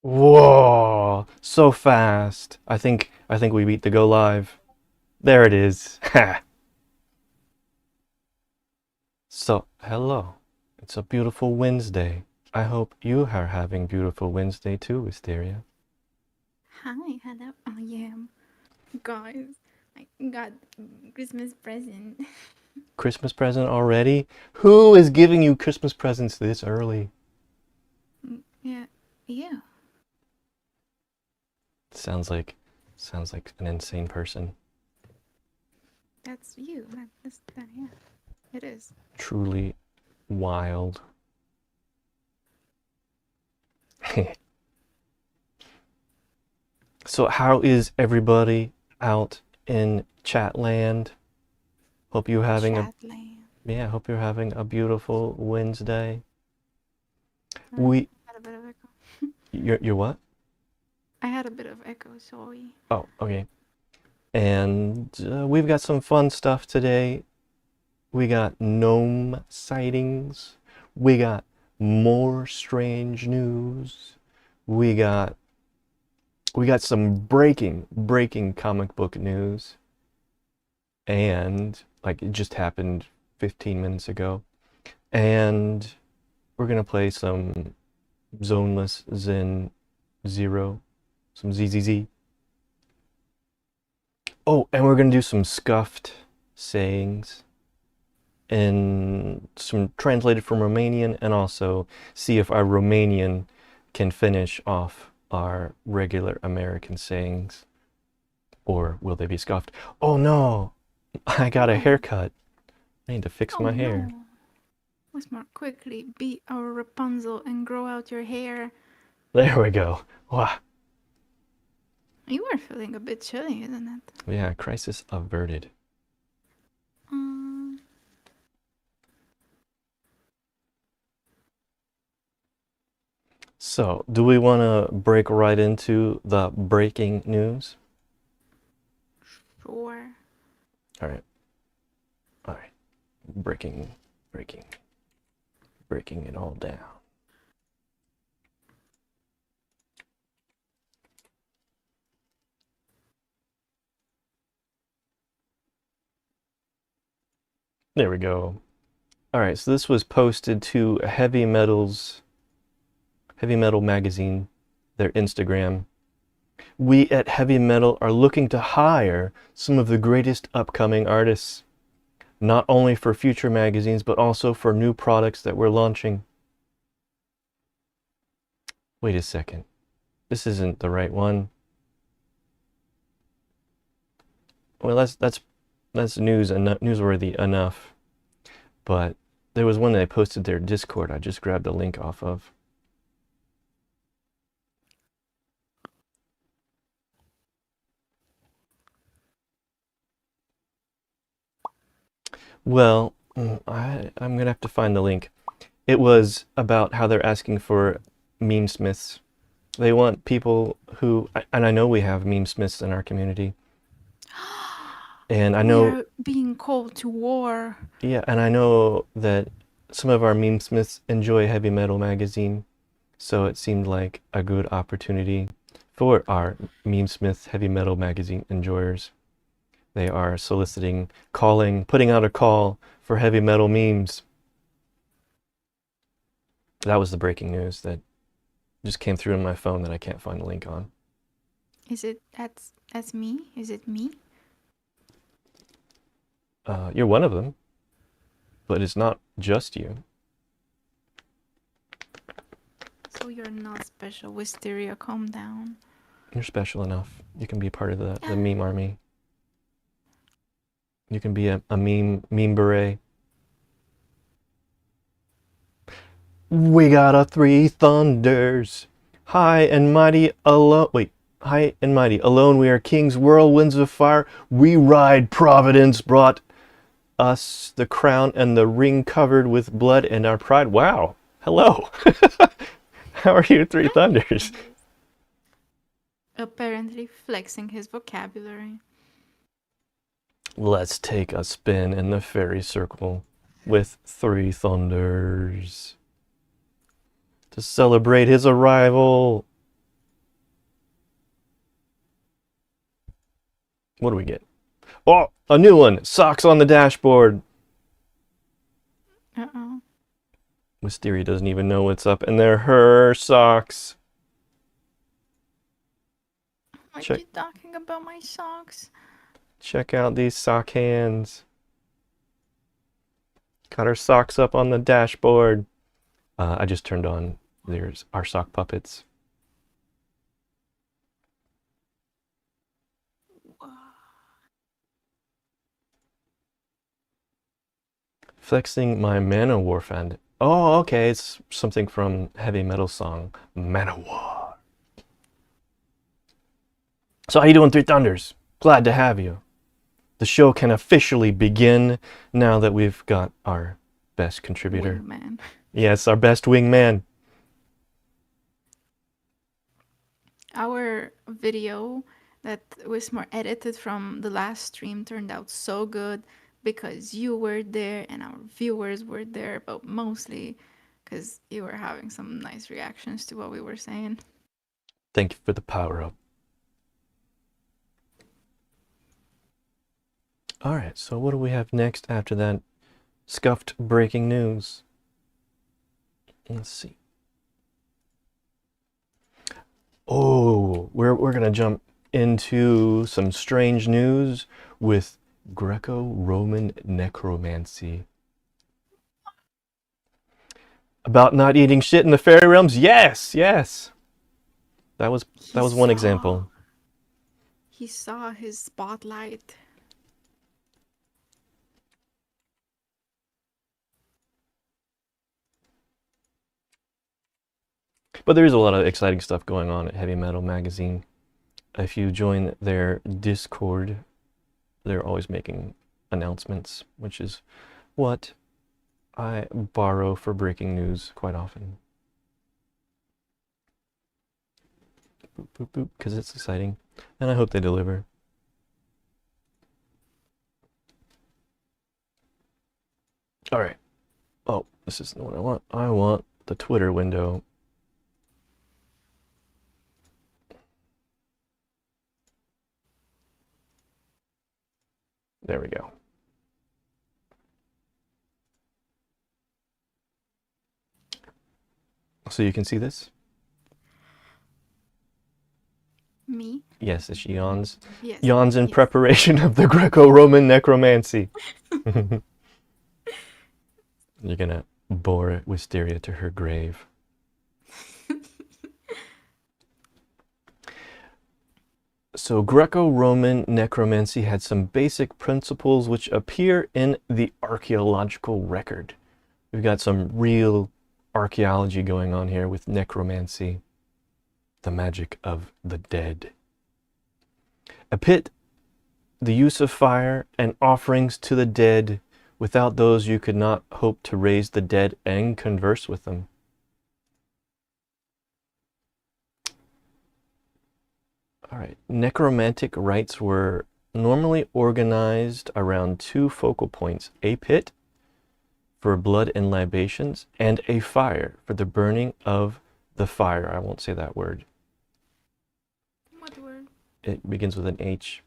Whoa, so fast. I think we beat the go live. There it is. Ha. So, hello. It's a beautiful Wednesday. I hope you are having beautiful Wednesday too, Wisteria. Hi, hello. Oh yeah, guys, I got Christmas present. Christmas present already? Who is giving you Christmas presents this early? Yeah, yeah, Sounds like sounds like an insane person. that's you. Yeah, it is. Truly wild. So how is everybody out in Chatland? Hope you having a Chatland. Yeah, hope you're having a beautiful Wednesday. I We had a bit of echo. you're what? I had a bit of echo. Sorry. Oh, okay. And we've got some fun stuff today. We got gnome sightings. We got more strange news. We got we got some breaking comic book news. And like it just happened 15 minutes ago. And we're gonna play some Zoneless Zen Zero, some ZZZ. Oh, and we're gonna do some scuffed sayings and some translated from Romanian, and also see if our Romanian can finish off our regular American sayings, or will they be scuffed? Oh no, I got a Oh, haircut. I need to fix oh my hair. no. Let's more quickly be our Rapunzel and grow out your hair. There we go. Wow. You are feeling a bit chilly, isn't it? Yeah, crisis averted. Um, So, do we want to break right into the breaking news? sure. All right. All right. Breaking, breaking, breaking it all down. There we go. All right, so this was posted to Heavy Metal Magazine, their Instagram. We at Heavy Metal are looking to hire some of the greatest upcoming artists, not only for future magazines, but also for new products that we're launching. Wait a second. This isn't the right one. Well, that's newsworthy enough. But there was one that I posted their Discord. I just grabbed the link off of. Well, I'm gonna have to find the link. It was about how they're asking for meme smiths. They want people who, and I know we have meme smiths in our community, and I We know, are being called to war. yeah, and I know that some of our meme smiths enjoy Heavy Metal Magazine, so it seemed like a good opportunity for our meme smith Heavy Metal Magazine enjoyers. They are soliciting, calling, putting out a call for heavy metal memes. That was the breaking news that just came through on my phone that I can't find a link on. Is it that's me? Is it me? You're one of them, but it's not just you. So you're not special, Wisteria. Calm down. You're special enough. You can be part of the Yeah. meme army. You can be a meme beret. We got a three thunders. High and mighty alone. Wait. High and mighty alone we are kings, whirlwinds of fire. We ride Providence brought us the crown and the ring covered with blood and our pride. Wow. Hello. How are you, Three Thunders? Apparently flexing his vocabulary. Let's take a spin in the fairy circle with Three Thunders to celebrate his arrival. What do we get? Oh, a new one. Socks on the dashboard. Uh-oh. Wisteria doesn't even know what's up, and they're her socks. Are Check, you talking about my socks? check out these sock hands. Got her socks up on the dashboard. I just turned on. There's our sock puppets. Flexing my Manowar fan. Oh, okay. It's something from heavy metal song Manowar. So how you doing, Three Thunders? Glad to have you. The show can officially begin now that we've got our best contributor. Wingman. Yes, our best wingman. Our video that was more edited from the last stream turned out so good because you were there and our viewers were there, but mostly because you were having some nice reactions to what we were saying. Thank you for the power up. All right, so what do we have next after that scuffed breaking news? Let's see. Oh, we're going to jump into some strange news with Greco-Roman necromancy. About not eating shit in the fairy realms? Yes, yes. That was one example. He saw his spotlight. But there is a lot of exciting stuff going on at Heavy Metal Magazine. If you join their Discord, they're always making announcements, which is what I borrow for breaking news quite often. Boop, boop, boop, because it's exciting. And I hope they deliver. All right. Oh, this isn't what I want. I want the Twitter window. There we go. So you can see this? Me? Yes, as she yawns. Yes. Yawns in yes. preparation of the Greco-Roman necromancy. You're gonna bore Wisteria to her grave. So Greco-Roman necromancy had some basic principles which appear in the archaeological record. We've got some real archaeology going on here with necromancy, the magic of the dead. A pit, the use of fire, and offerings to the dead. Without those, you could not hope to raise the dead and converse with them. All right, necromantic rites were normally organized around two focal points: a pit for blood and libations, and a fire for the burning of the fire. I won't say that word. What word? It begins with an H.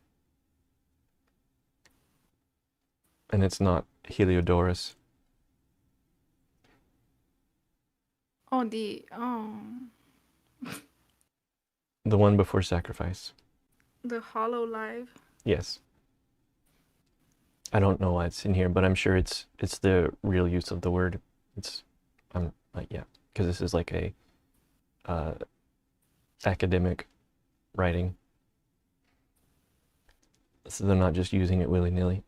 And it's not Heliodorus. Oh, the one before sacrifice. The Hollow Live. Yes. I don't know why it's in here, but I'm sure it's the real use of the word. It's yeah, because this is like a academic writing. So they're not just using it willy-nilly.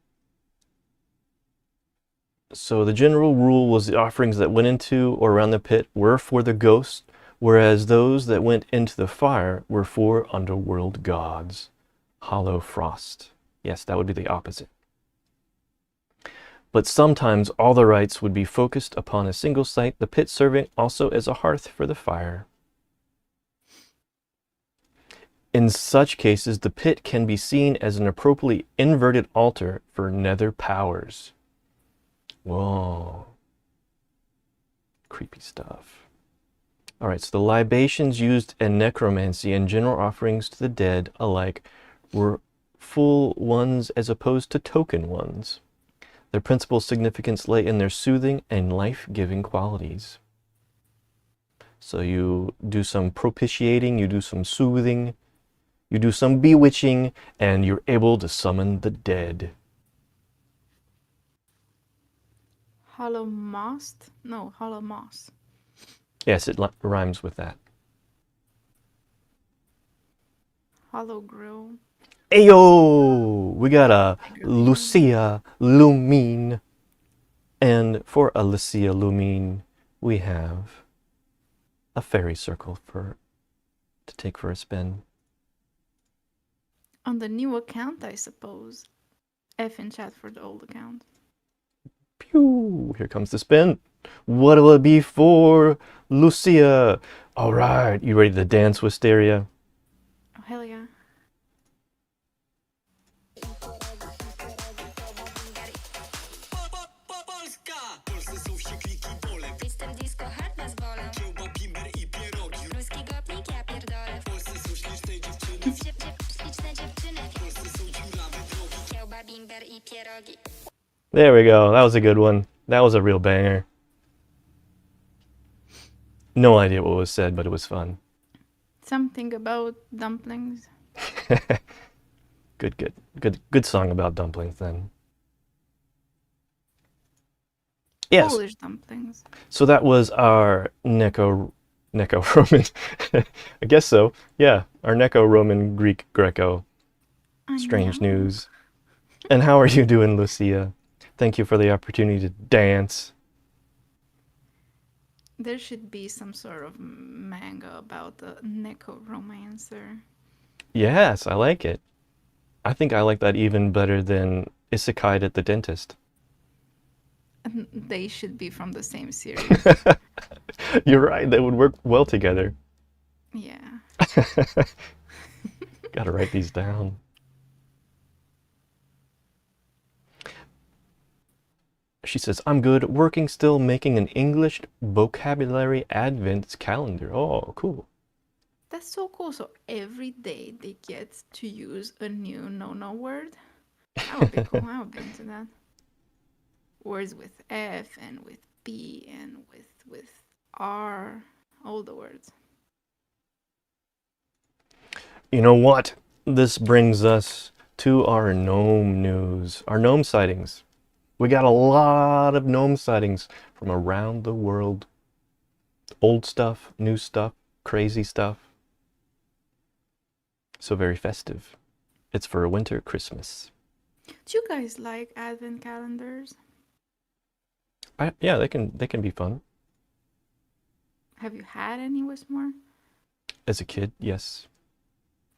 So the general rule was the offerings that went into or around the pit were for the ghosts, whereas those that went into the fire were for underworld gods. Hollow frost. Yes, that would be the opposite. But sometimes all the rites would be focused upon a single site, the pit serving also as a hearth for the fire. In such cases, the pit can be seen as an appropriately inverted altar for nether powers. Whoa. Creepy stuff. All right, so the libations used in necromancy and general offerings to the dead alike were full ones as opposed to token ones. Their principal significance lay in their soothing and life-giving qualities. So you do some propitiating, you do some soothing, you do some bewitching, and you're able to summon the dead. Hollow moss? No, hollow moss. Yes, it rhymes with that. Hollow grill. Ayo! We got a Lucia Lumine. And for a Lucia Lumine, we have a fairy circle to take for a spin. On the new account, I suppose. F in chat for the old account. Pew! Here comes the spin. What'll it be for Lucia? All right, you ready to dance, Wisteria? Oh, hell yeah. There we go. That was a good one. That was a real banger. No idea what was said, but it was fun. Something about dumplings. Good song about dumplings then. Yes. Polish dumplings. So that was our Neco-Roman. I guess so. Yeah, our Neco-Roman Greek Greco. Strange news. And how are you doing, Lucia? Thank you for the opportunity to dance. There should be some sort of manga about the Neco-Romancer. Yes, I like it. I think I like that even better than Isekai at the Dentist. They should be from the same series. You're right, they would work well together. Yeah. Gotta write these down. She says, I'm good, working still, making an English vocabulary advent calendar. Oh, cool. That's so cool. So every day they get to use a new no-no word. That would be cool. I would be into that. Words with F and with B and with R. All the words. You know what? This brings us to our gnome news, our gnome sightings. We got a lot of gnome sightings from around the world. Old stuff, new stuff, crazy stuff. So very festive. It's for a winter Christmas. Do you guys like advent calendars? Yeah, they can be fun. Have you had any, Wismore? As a kid, yes.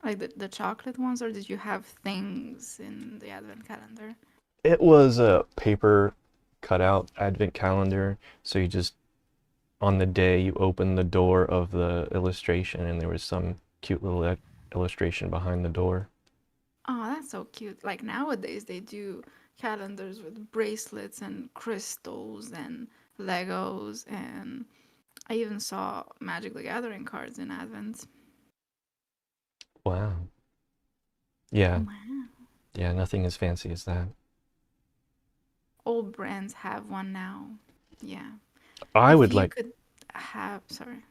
Like the chocolate ones, or did you have things in the advent calendar? It was a paper cutout advent calendar. So you just, on the day, you open the door of the illustration and there was some cute little illustration behind the door. Oh, that's so cute. Like nowadays they do calendars with bracelets and crystals and Legos, and I even saw Magic the Gathering cards in Advent. Wow. Yeah. Wow. Yeah, nothing as fancy as that. All brands have one now. Yeah. I If would you like, could have, sorry.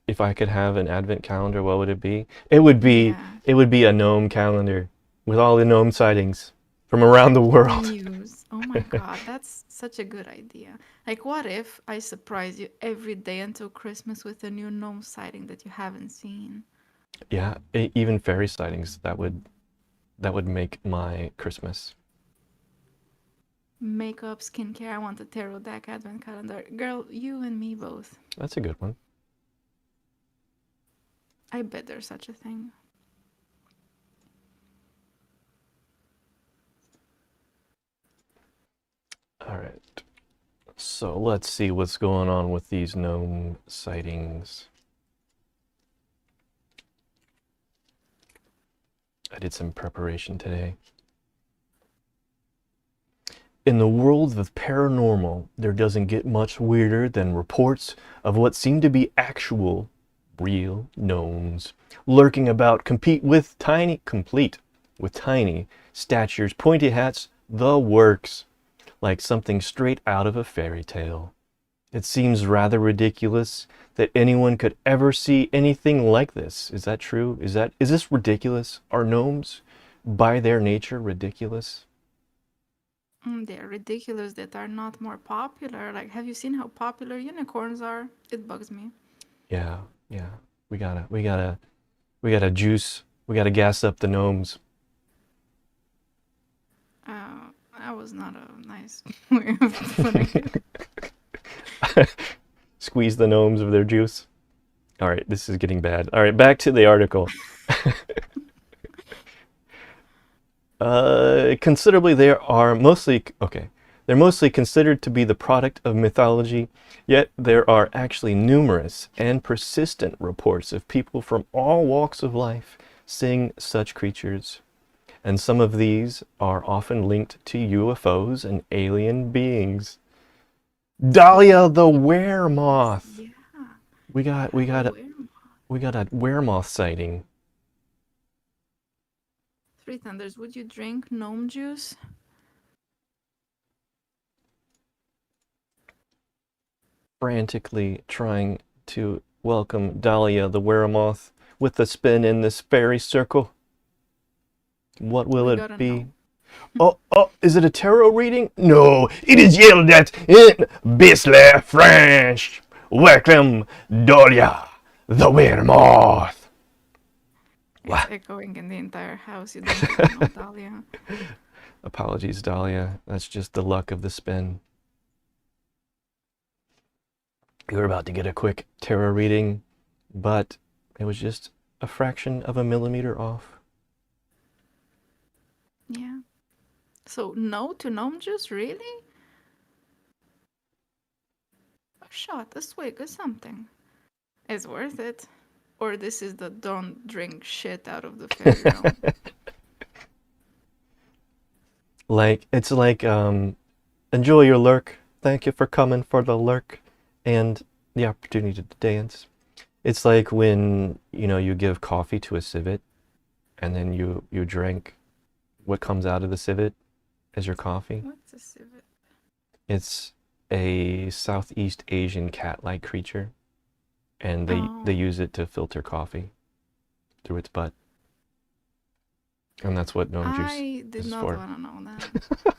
if I could have an advent calendar, what would it be? It would be Yeah. a gnome calendar with all the gnome sightings from around the world. News. Oh my God, that's such a good idea. Like, what if I surprise you every day until Christmas with a new gnome sighting that you haven't seen? Yeah, even fairy sightings, that would make my Christmas. Makeup, skincare. I want a tarot deck advent calendar. Girl, you and me both. That's a good one. I bet there's such a thing. All right. So let's see what's going on with these gnome sightings. I did some preparation today. In the world of paranormal, there doesn't get much weirder than reports of what seem to be actual, real gnomes lurking about complete with tiny statures, pointy hats, the works, like something straight out of a fairy tale. It seems rather ridiculous that anyone could ever see anything like this. Is that true? Is this ridiculous? Are gnomes by their nature ridiculous? They're ridiculous that are not more popular. Like, have you seen how popular unicorns are? It bugs me. Yeah, yeah. We gotta juice. We gotta gas up the gnomes. That was not a nice way of putting it. Squeeze the gnomes of their juice. All right, this is getting bad. All right, back to the article. Considerably, they're mostly considered to be the product of mythology, yet there are actually numerous and persistent reports of people from all walks of life seeing such creatures. And some of these are often linked to UFOs and alien beings. Dahlia the weremoth. Yeah, We got we got a where? we got a weremoth sighting. Three Thunders, would you drink gnome juice? Frantically trying to welcome Dahlia the weremoth with the spin in this fairy circle. What will We it gotta be? know. Oh, is it a tarot reading? No, it is yelled at in Bisla French. Welcome, Dahlia the weremoth. It's echoing in the entire house. You don't even know Dahlia. Apologies, Dahlia. That's just the luck of the spin. You were about to get a quick tarot reading, but it was just a fraction of a millimeter off. Yeah. So no to gnome juice, really? A shot, a swig, or something. It's worth it. Or this is the don't drink shit out of the fairy realm. It's like enjoy your lurk. Thank you for coming for the lurk and the opportunity to dance. It's like when, you give coffee to a civet and then you drink what comes out of the civet as your coffee. What's a civet? It's a Southeast Asian cat-like creature, and they Oh, use it to filter coffee through its butt. And that's what gnome juice I did is not for. want to know that.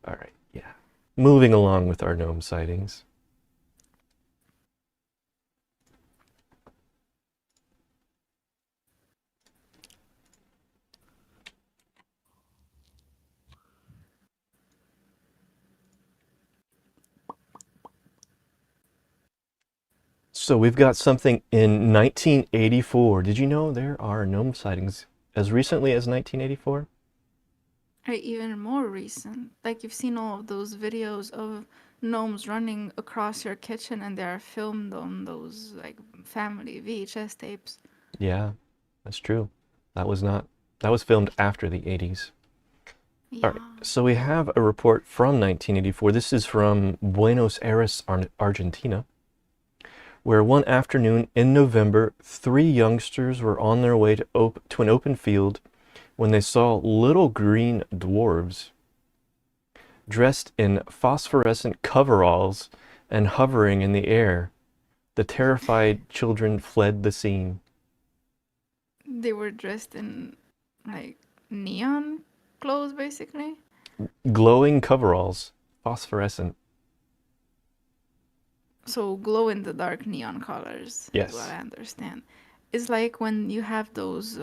All right, yeah. Moving along with our gnome sightings. So we've got something in 1984. Did you know there are gnome sightings as recently as 1984? Or even more recent. Like you've seen all of those videos of gnomes running across your kitchen and they are filmed on those like family VHS tapes. Yeah, that's true. That was not, that was filmed after the 80s. All right, Yeah. so we have a report from 1984. This is from Buenos Aires, Argentina, where one afternoon in November, three youngsters were on their way to an open field when they saw little green dwarves dressed in phosphorescent coveralls and hovering in the air. The terrified children fled the scene. They were dressed in like neon clothes basically. Glowing coveralls, phosphorescent. So glow in the dark neon colors is what Yes. I understand. It's like when you have those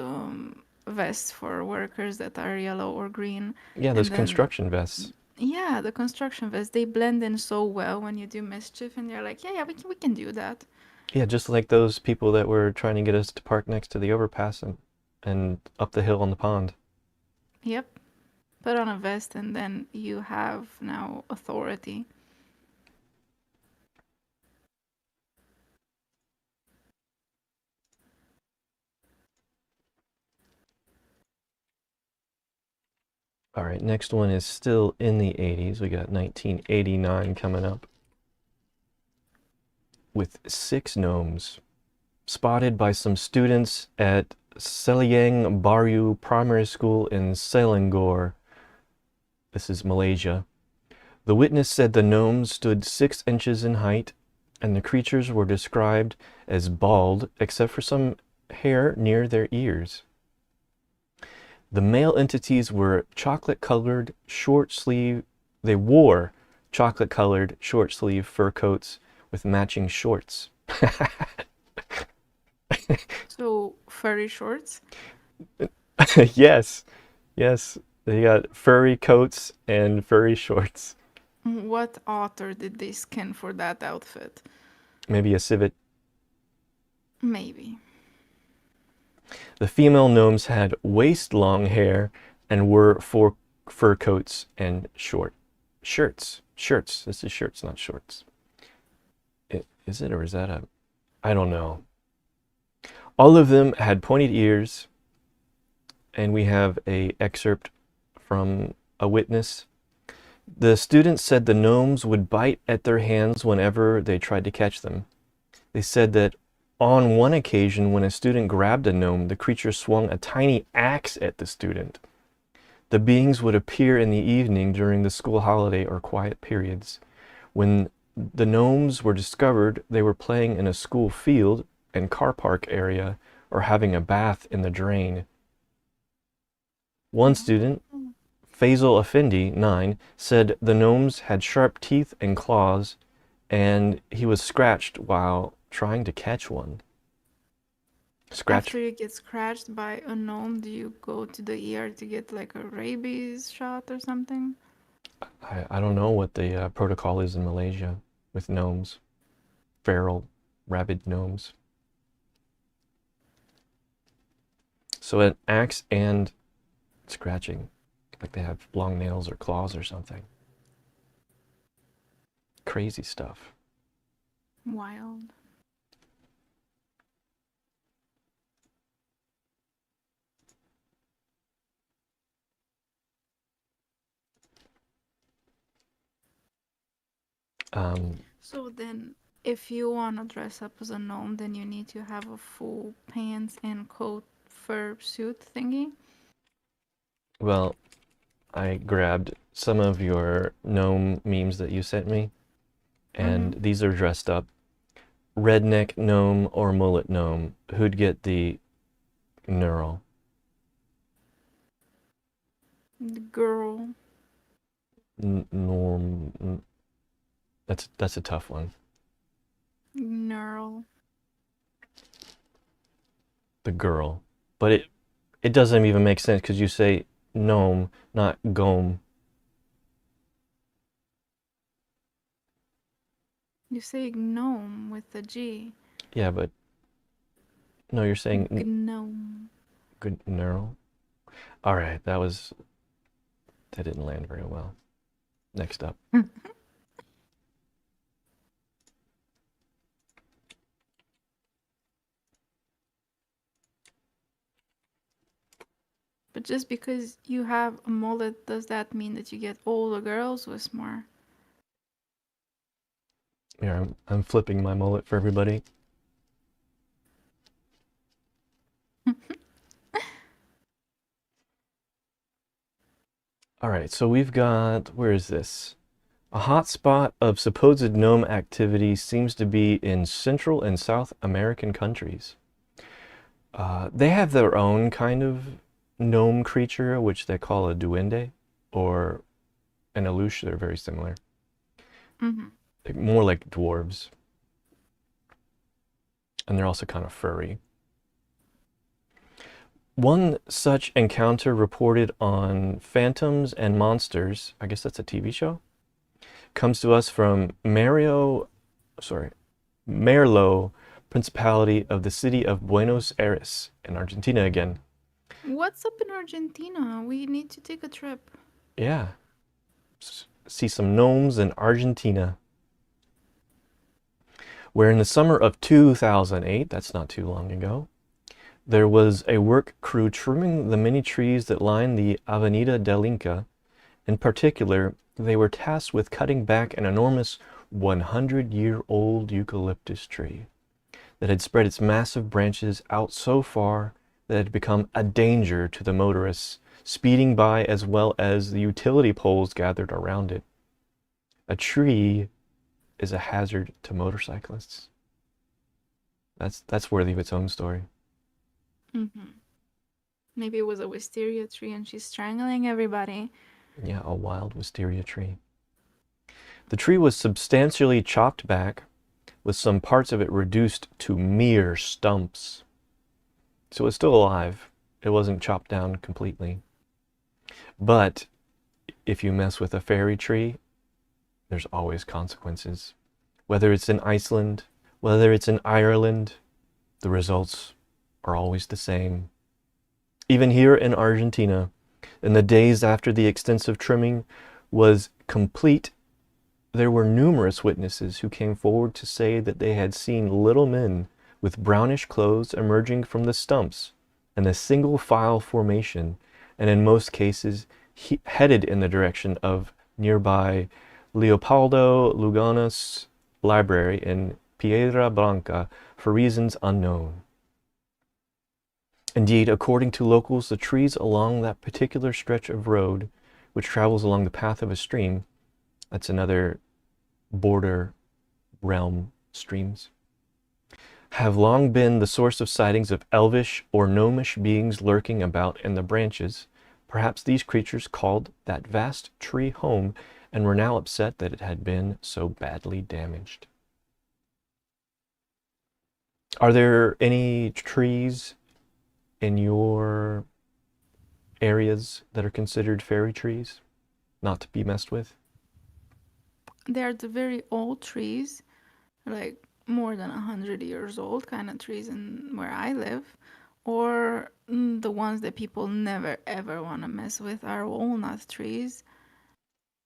vests for workers that are yellow or green, Yeah, those and then construction vests. yeah, the construction vests they blend in so well when you do mischief, and you're like, yeah, we can do that. Yeah, just like those people that were trying to get us to park next to the overpass and up the hill on the pond. Yep, put on a vest, and then you have now authority. All right, next one is still in the 80s. We got 1989 coming up with six gnomes spotted by some students at Seliang Baru Primary School in Selangor. This is Malaysia. The witness said the gnomes stood 6 inches in height, and the creatures were described as bald, except for some hair near their ears. The male entities were chocolate-colored, short-sleeve. They wore chocolate-colored, short-sleeve fur coats with matching shorts. So furry shorts. Yes, yes. They got furry coats and furry shorts. What author did they skin for that outfit? Maybe a civet. Maybe. The female gnomes had waist-long hair and wore fur coats and short shirts. Shirts. This is shirts, not shorts. Is it, or is that a... I don't know. All of them had pointed ears, and we have a excerpt from a witness. The students said the gnomes would bite at their hands whenever they tried to catch them. They said that on one occasion, when a student grabbed a gnome, the creature swung a tiny axe at the student. The beings would appear in the evening during the school holiday or quiet periods. When the gnomes were discovered, they were playing in a school field and car park area or having a bath in the drain. One student, Faisal Effendi, 9, said the gnomes had sharp teeth and claws, and he was scratched while trying to catch one. After you get scratched by a gnome, do you go to the ER to get like a rabies shot or something? I don't know what the protocol is in Malaysia with gnomes. Feral, rabid gnomes. So an axe and scratching, like they have long nails or claws or something. Crazy stuff. Wild. So then, if you want to dress up as a gnome, then you need to have a full pants and coat fur suit thingy. Well, I grabbed some of your gnome memes that you sent me, and these are dressed up. Redneck gnome or mullet gnome, who'd get the neural? The girl. Norm. That's a tough one. Neural. The girl, but it doesn't even make sense because you say gnome, not gome. You say gnome with a G. Yeah, but no, you're saying Gnome. good neural. All right, that didn't land very well. Next up. But just because you have a mullet, does that mean that you get all the girls with more? Here, I'm flipping my mullet for everybody. All right, so we've got, where is this? A hotspot of supposed gnome activity seems to be in Central and South American countries. They have their own kind of gnome creature, which they call a duende, or an alush. They're very similar. More like dwarves. And they're also kind of furry. One such encounter reported on Phantoms and Monsters, I guess that's a TV show, comes to us from Merlo, Principality of the city of Buenos Aires in Argentina again. What's up in Argentina? We need to take a trip. Yeah. See some gnomes in Argentina. Where in the summer of 2008, that's not too long ago, there was a work crew trimming the many trees that line the Avenida del Inca. In particular, they were tasked with cutting back an enormous 100-year-old eucalyptus tree that had spread its massive branches out so far that had become a danger to the motorists speeding by as well as the utility poles gathered around it. A tree is a hazard to motorcyclists. That's worthy of its own story. Mm-hmm. Maybe it was a wisteria tree and she's strangling everybody. Yeah, a wild wisteria tree. The tree was substantially chopped back, with some parts of it reduced to mere stumps. So it's still alive. It wasn't chopped down completely. But if you mess with a fairy tree, there's always consequences. Whether it's in Iceland, whether it's in Ireland, the results are always the same. Even here in Argentina, in the days after the extensive trimming was complete, there were numerous witnesses who came forward to say that they had seen little men with brownish clothes emerging from the stumps in a single file formation, and in most cases headed in the direction of nearby Leopoldo Lugones library in Piedra Blanca for reasons unknown. Indeed, according to locals, the trees along that particular stretch of road, which travels along the path of a stream, that's another border realm streams, have long been the source of sightings of elvish or gnomish beings lurking about in the branches. Perhaps these creatures called that vast tree home and were now upset that it had been so badly damaged. Are there any trees in your areas that are considered fairy trees, not to be messed with? They're the very old trees, like more than 100 years old kind of trees in where I live. Or the ones that people never ever want to mess with are walnut trees.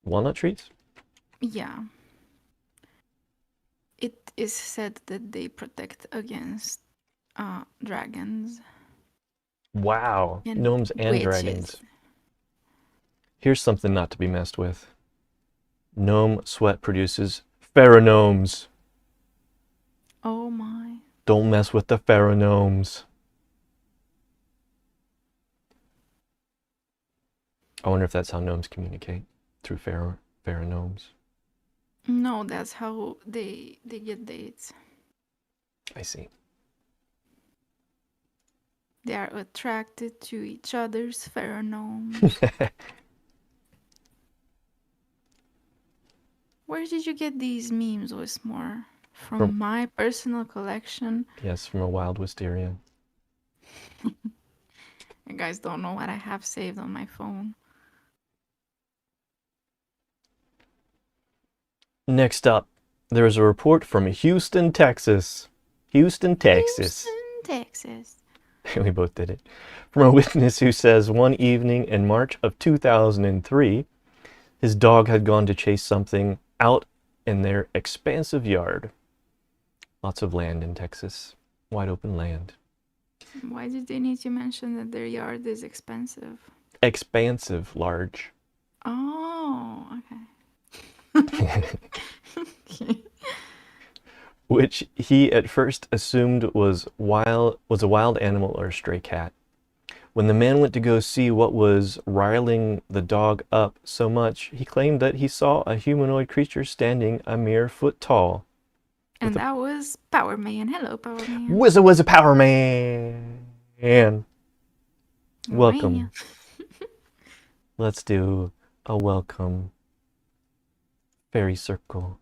Walnut trees? Yeah. It is said that they protect against dragons Wow, and gnomes and witches. dragons. Here's something not to be messed with. Gnome sweat produces pheromones. Oh my. Don't mess with the pheromones. I wonder if that's how gnomes communicate, through pheromones. No, that's how they get dates. I see. They are attracted to each other's pheromones. Where did you get these memes, Wismore? From my personal collection? Yes, from a wild wisteria. You guys don't know what I have saved on my phone. Next up, there is a report from Houston, Texas. Houston, Texas. Houston, Texas. We both did it. From a witness who says one evening in March of 2003, his dog had gone to chase something out in their expansive yard. Lots of land in Texas. Wide open land. Why did they need to mention that their yard is expensive? Expansive, large. Oh, okay. Okay. Which he at first assumed was a wild animal or a stray cat. When the man went to go see what was riling the dog up so much, he claimed that he saw a humanoid creature standing a mere foot tall. And that was Power Man. Hello, Power Man. Wizza Power Man. Welcome. Man. Let's do a welcome fairy circle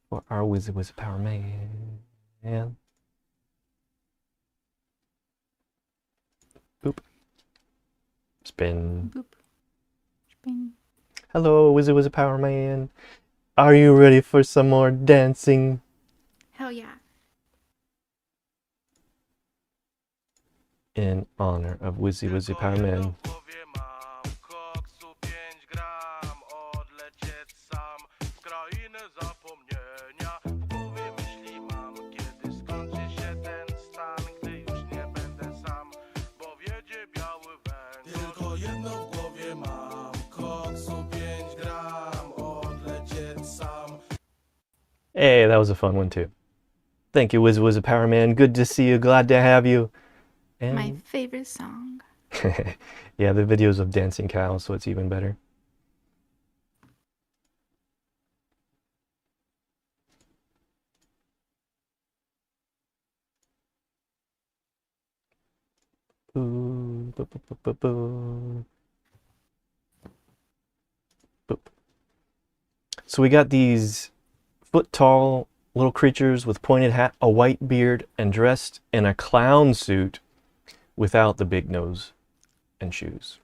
for our Wizza Power Man. Boop. Spin. Boop. Spin. Hello, Wizza Power Man. Are you ready for some more dancing? Hell yeah. In honor of Wizzy Power Man. Hey, that was a fun one too. Thank you, Wizza Power Man. Good to see you. Glad to have you. My And favorite song. yeah, the videos of dancing cows, so it's even better. Boo, boo, boo, boo, boo, boo. Boop. So we got these foot tall little creatures with pointed hat, a white beard, and dressed in a clown suit without the big nose and shoes.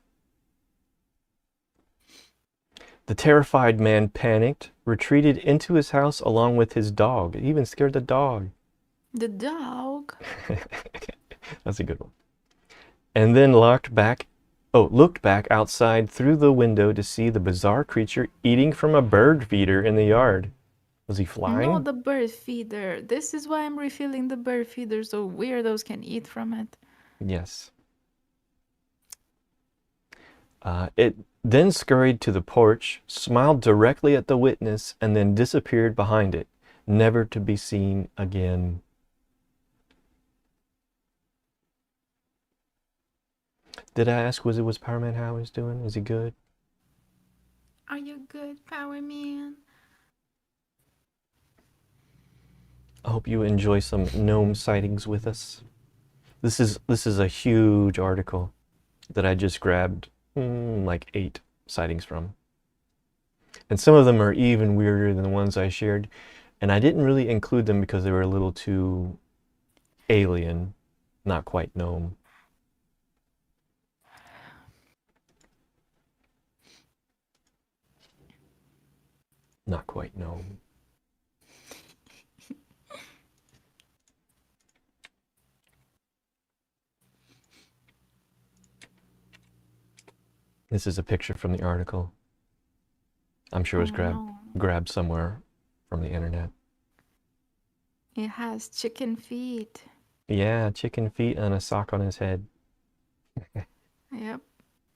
The terrified man panicked, retreated into his house along with his dog. It even scared the dog. The dog. That's a good one. And then looked back outside through the window to see the bizarre creature eating from a bird feeder in the yard. Was he No, flying? the bird feeder. This is why I'm refilling the bird feeder so weirdos can eat from it. Yes. It then scurried to the porch, smiled directly at the witness, and then disappeared behind it, never to be seen again. Did I ask was Power Man how he's doing? Is he good? Are you good, Power Man? I hope you enjoy some gnome sightings with us. This is a huge article that I just grabbed like 8 sightings from. And some of them are even weirder than the ones I shared. And I didn't really include them because they were a little too alien, not quite gnome. Not quite gnome. This is a picture from the article. I'm sure it was Oh no. grabbed somewhere from the internet. It has chicken feet. Yeah, chicken feet and a sock on his head. Yep.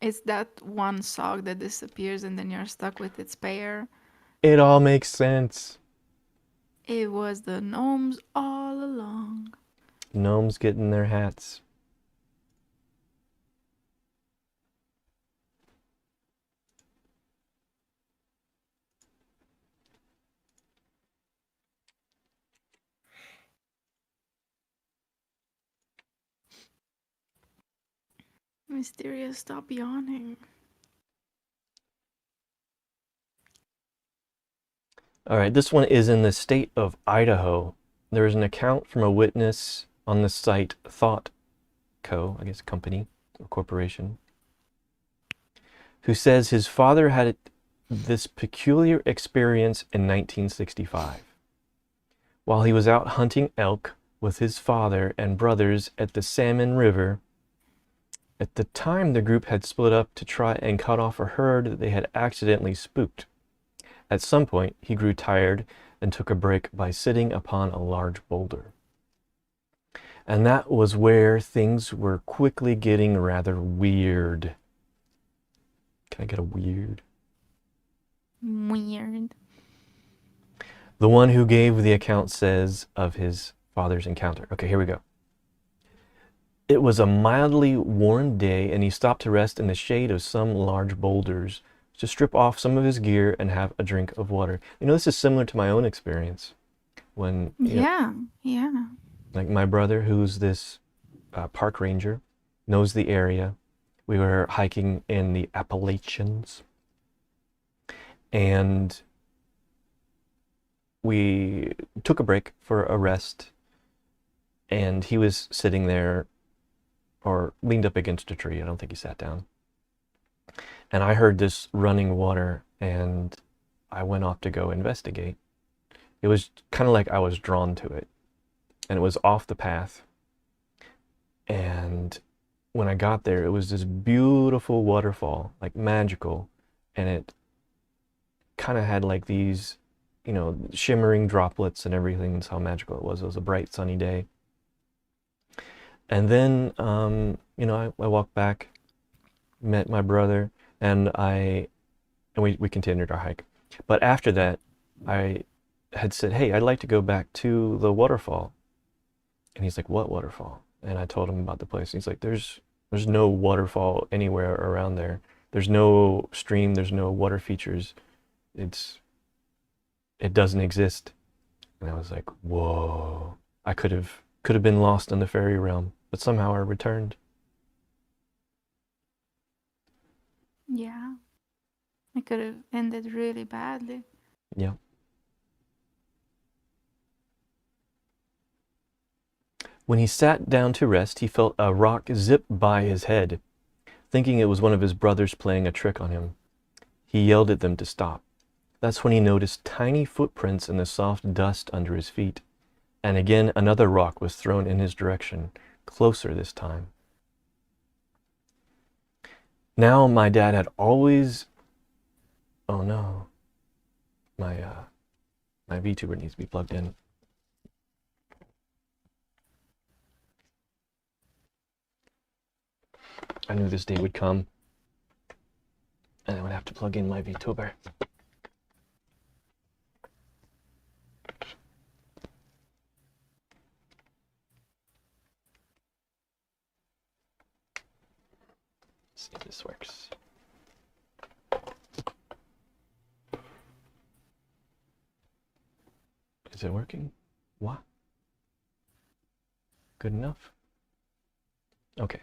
It's that one sock that disappears and then you're stuck with its pair. It all makes sense. It was the gnomes all along. Gnomes getting their hats. Mysterious, stop yawning. All right, this one is in the state of Idaho. There is an account from a witness on the site Thought Co., I guess company or corporation, who says his father had this peculiar experience in 1965. While he was out hunting elk with his father and brothers at the Salmon River, at the time the group had split up to try and cut off a herd that they had accidentally spooked. At some point, he grew tired and took a break by sitting upon a large boulder. And that was where things were quickly getting rather weird. Can I get a weird? Weird. The one who gave the account says of his father's encounter. Okay, here we go. It was a mildly warm day, and he stopped to rest in the shade of some large boulders to strip off some of his gear and have a drink of water. You know, this is similar to my own experience when, Yeah, yeah. like my brother, who's this park ranger, knows the area. We were hiking in the Appalachians, and we took a break for a rest, and he was sitting there or leaned up against a tree. I don't think he sat down. And I heard this running water, and I went off to go investigate. It was kind of like I was drawn to it, and it was off the path. And when I got there, it was this beautiful waterfall, like magical, and it kind of had like these, shimmering droplets and everything. That's how magical it was. It was a bright, sunny day. And then, I walked back, met my brother, and we continued our hike. But after that, I had said, "Hey, I'd like to go back to the waterfall." And he's like, "What waterfall?" And I told him about the place. He's like, there's no waterfall anywhere around there. There's no stream. There's no water features. It's it doesn't exist. And I was like, whoa. I could have been lost in the fairy realm, but somehow I returned. Yeah, it could have ended really badly. Yeah. When he sat down to rest, he felt a rock zip by his head. Thinking it was one of his brothers playing a trick on him, he yelled at them to stop. That's when he noticed tiny footprints in the soft dust under his feet. And again, another rock was thrown in his direction, closer this time. Now my dad had always... Oh no. My VTuber needs to be plugged in. I knew this day would come, and I would have to plug in my VTuber. Let's see if this works. Is it working? What? Good enough? Okay.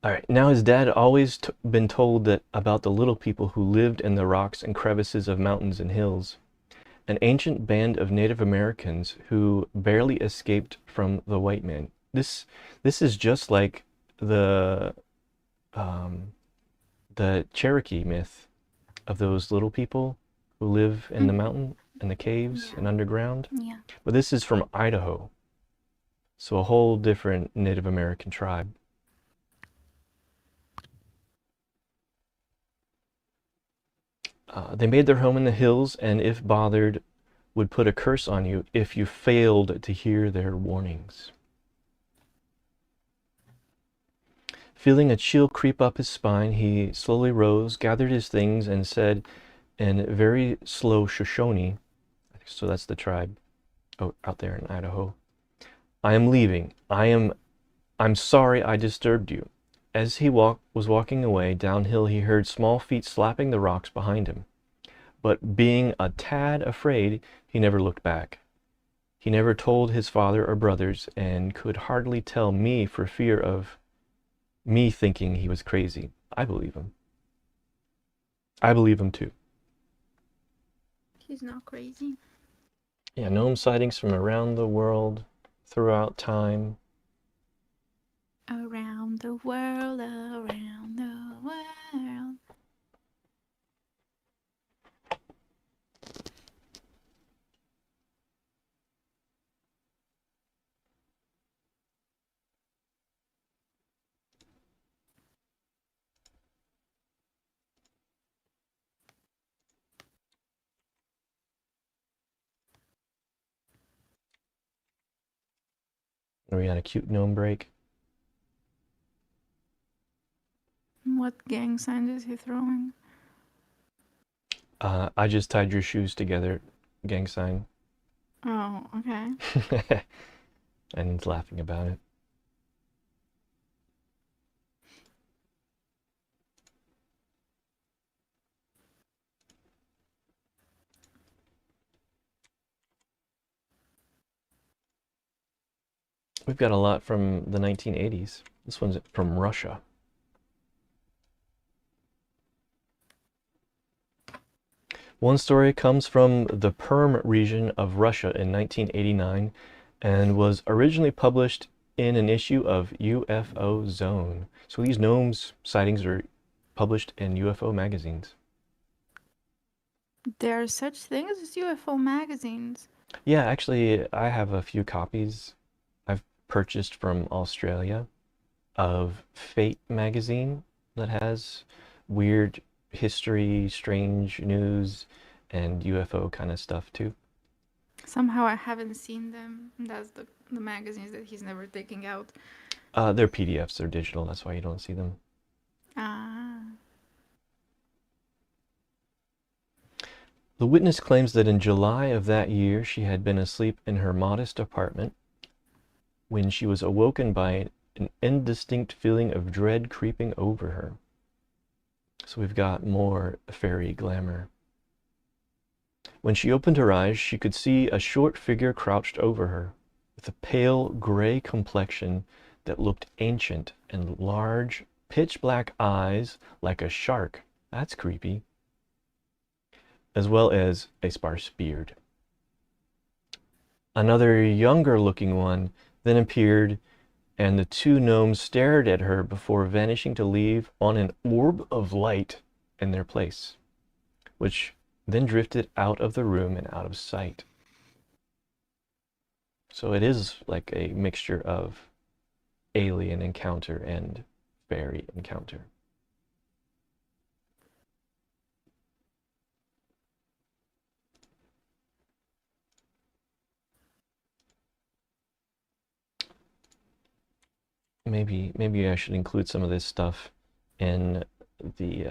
All right, now his dad had always been told that about the little people who lived in the rocks and crevices of mountains and hills. An ancient band of Native Americans who barely escaped from the white man. This is just like the um, the Cherokee myth of those little people who live in the mountain, in the caves and underground. Yeah. But this is from Idaho, so a whole different Native American tribe. They made their home in the hills, and if bothered, would put a curse on you if you failed to hear their warnings. Feeling a chill creep up his spine, he slowly rose, gathered his things, and said in very slow Shoshone, so that's the tribe out there in Idaho, I am leaving. I'm sorry I disturbed you. As he was walking away downhill, he heard small feet slapping the rocks behind him. But being a tad afraid, he never looked back. He never told his father or brothers, and could hardly tell me for fear of me thinking he was crazy. I believe him. I believe him too. He's not crazy. Yeah, gnome sightings from around the world, throughout time. Around the world, around the world. Are we on a cute gnome break? What gang sign is he throwing? I just tied your shoes together, gang sign. Oh, okay. And he's laughing about it. We've got a lot from the 1980s. This one's from Russia. One story comes from the Perm region of Russia in 1989 and was originally published in an issue of UFO Zone. So these gnomes sightings are published in UFO magazines. There are such things as UFO magazines. Yeah, actually, I have a few copies I've purchased from Australia of Fate magazine that has weird history, strange news, and UFO kind of stuff too. Somehow I haven't seen them. That's the magazines that he's never taking out. They're PDFs, they're digital, that's why you don't see them. Ah. The witness claims that in July of that year she had been asleep in her modest apartment when she was awoken by an indistinct feeling of dread creeping over her. So we've got more fairy glamour. When she opened her eyes, she could see a short figure crouched over her, with a pale gray complexion that looked ancient and large, pitch-black eyes like a shark. That's creepy. As well as a sparse beard. Another younger-looking one then appeared, and the two gnomes stared at her before vanishing to leave on an orb of light in their place, which then drifted out of the room and out of sight. So it is like a mixture of alien encounter and fairy encounter. Maybe I should include some of this stuff in the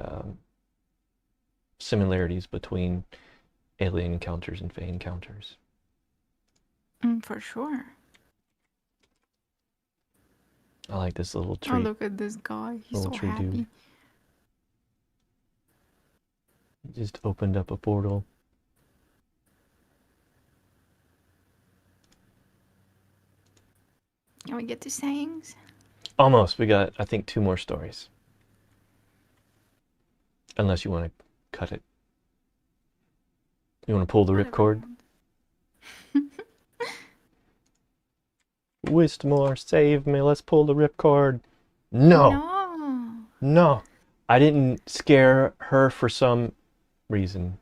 similarities between alien encounters and fae encounters. For sure. I like this little Oh, tree. look at this guy. He's Little so tree happy. dude. He just opened up a portal. Can we get to sayings? Almost. We got, I think, 2 more stories. Unless you want to cut it. You want to pull the ripcord? Wistmore, save me. Let's pull the ripcord. No. No. I didn't scare her for some reason.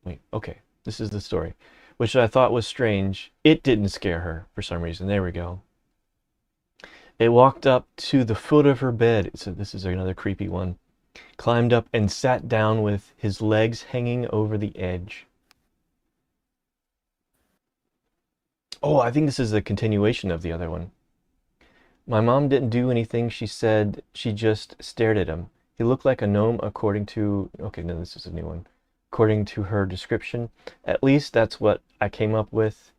Wait, okay. This is the story. Which I thought was strange. It didn't scare her for some reason. There we go. It walked up to the foot of her bed. So this is another creepy one. Climbed up and sat down with his legs hanging over the edge. Oh, I think this is a continuation of the other one. My mom didn't do anything. She said she just stared at him. He looked like a gnome according to... Okay, no, this is a new one. According to her description. At least that's what I came up with.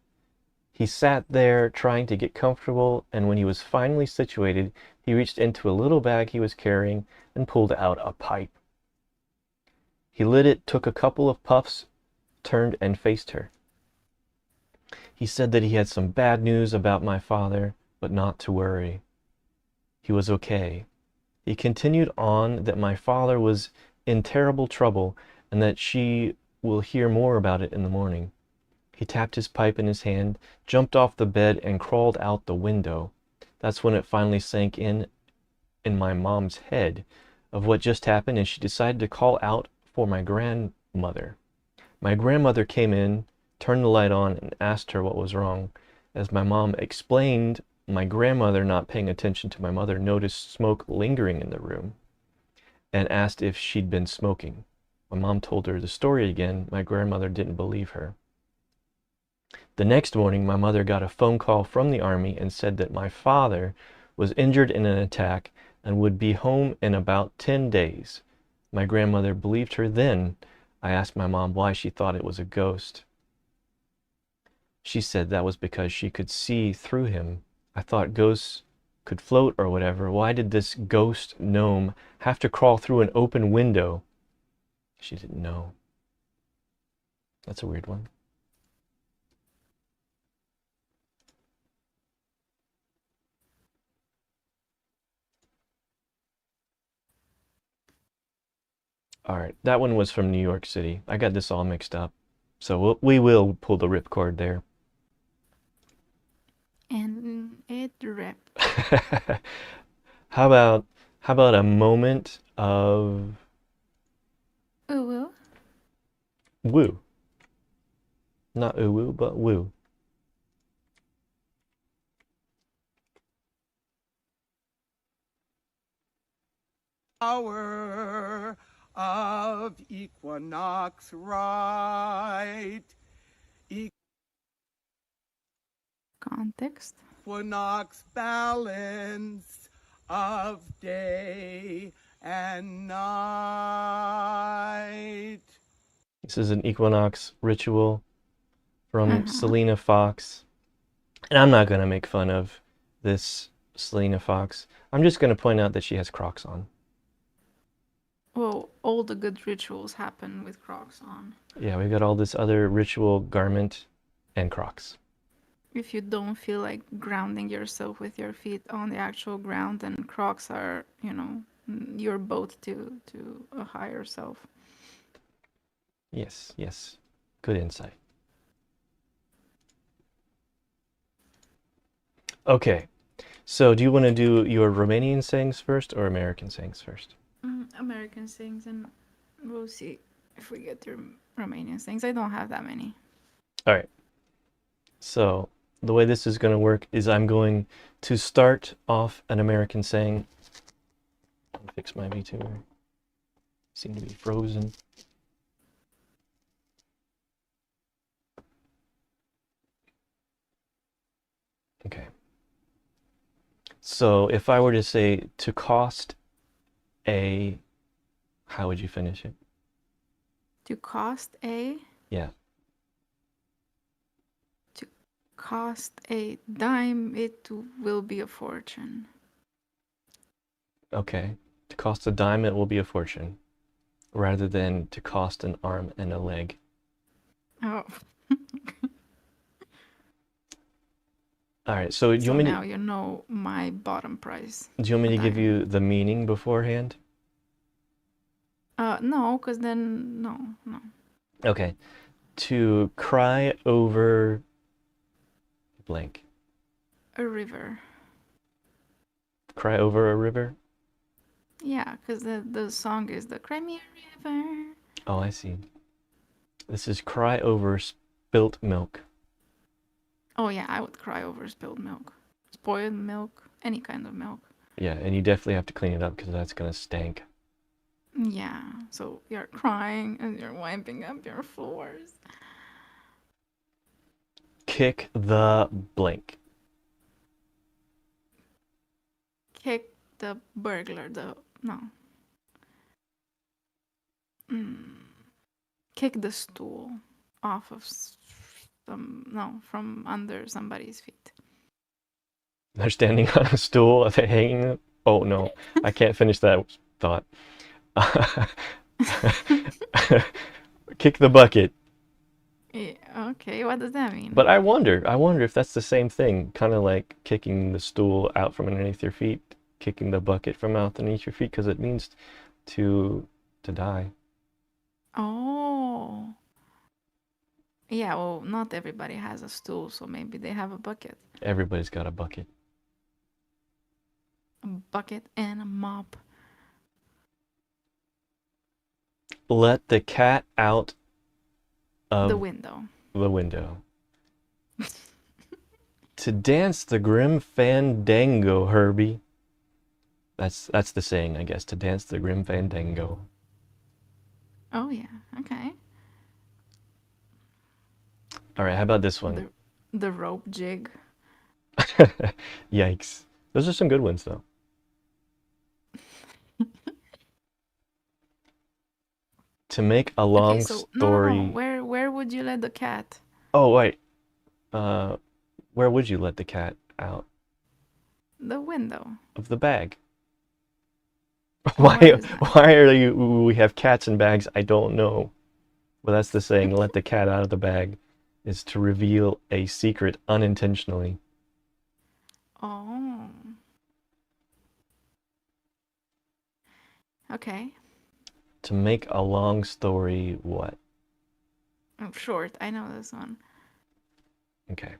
He sat there trying to get comfortable, and when he was finally situated, he reached into a little bag he was carrying and pulled out a pipe. He lit it, took a couple of puffs, turned and faced her. He said that he had some bad news about my father, but not to worry. He was okay. He continued on that my father was in terrible trouble and that she will hear more about it in the morning. He tapped his pipe in his hand, jumped off the bed, and crawled out the window. That's when it finally sank in my mom's head of what just happened, and she decided to call out for my grandmother. My grandmother came in, turned the light on, and asked her what was wrong. As my mom explained, my grandmother, not paying attention to my mother, noticed smoke lingering in the room and asked if she'd been smoking. My mom told her the story again. My grandmother didn't believe her. The next morning, my mother got a phone call from the army and said that my father was injured in an attack and would be home in about 10 days. My grandmother believed her then. I asked my mom why she thought it was a ghost. She said that was because she could see through him. I thought ghosts could float or whatever. Why did this ghost gnome have to crawl through an open window? She didn't know. That's a weird one. All right, that one was from New York City. I got this all mixed up. So we will pull the ripcord there. And it ripped. How about a moment of Ooh. woo? Not ooh woo, but woo. Hour of equinox right, Context. equinox balance of day and night. This is an equinox ritual from Uh-huh. Selena Fox. And I'm not going to make fun of this Selena Fox. I'm just going to point out that she has Crocs on. Well, all the good rituals happen with Crocs on. Yeah, we've got all this other ritual garment and Crocs. If you don't feel like grounding yourself with your feet on the actual ground, then Crocs are, your boat to a higher self. Yes, yes. Good insight. Okay, so do you want to do your Romanian sayings first or American sayings first? American things, and we'll see if we get through Romanian things. I don't have that many. All right. So the way this is going to work is I'm going to start off an American saying. I'll fix my VTuber. Seem to be frozen. Okay. So if I were to say to cost a, how would you finish it? To cost a Yeah. to cost a dime, it will be a fortune. Okay. To cost a dime, it will be a fortune, rather than to cost an arm and a leg. Oh, All right. So do you so want me now you know my bottom price. do you want me to A give dime. you the meaning beforehand? No, because then no. Okay. To cry over blank. A river. Cry over a river? Yeah, because the song is the Cry Me a River. Oh, I see. This is cry over spilt milk. Oh yeah, I would cry over spilled milk. Spoiled milk, any kind of milk. Yeah, and you definitely have to clean it up because that's gonna stank. Yeah, so you're crying and you're wiping up your floors. Kick the blank. Kick the burglar, no. Kick the stool off of from under somebody's feet. They're standing on a stool. Are they hanging? Oh no, I can't finish that thought. Kick the bucket. Yeah, okay, what does that mean? But I wonder if that's the same thing, kind of like kicking the stool out from underneath your feet, kicking the bucket from out underneath your feet, because it means to die. Oh. Yeah, well, not everybody has a stool, so maybe they have a bucket. Everybody's got a bucket. A bucket and a mop. Let the cat out of The window. the window. To dance the grim fandango, Herbie. That's the saying, I guess. To dance the grim fandango. Oh yeah, okay. All right, how about this one? The rope jig. Yikes. Those are some good ones, though. To make a long Okay, so no. story. Where would you let the cat? Oh, wait. Where would you let the cat out The window. of the bag? Why Why? is that? Why are you? We have cats in bags. I don't know. Well, that's the saying. Let the cat out of the bag, is to reveal a secret unintentionally. Oh. Okay. To make a long story, what? Oh, short. I know this one. Okay.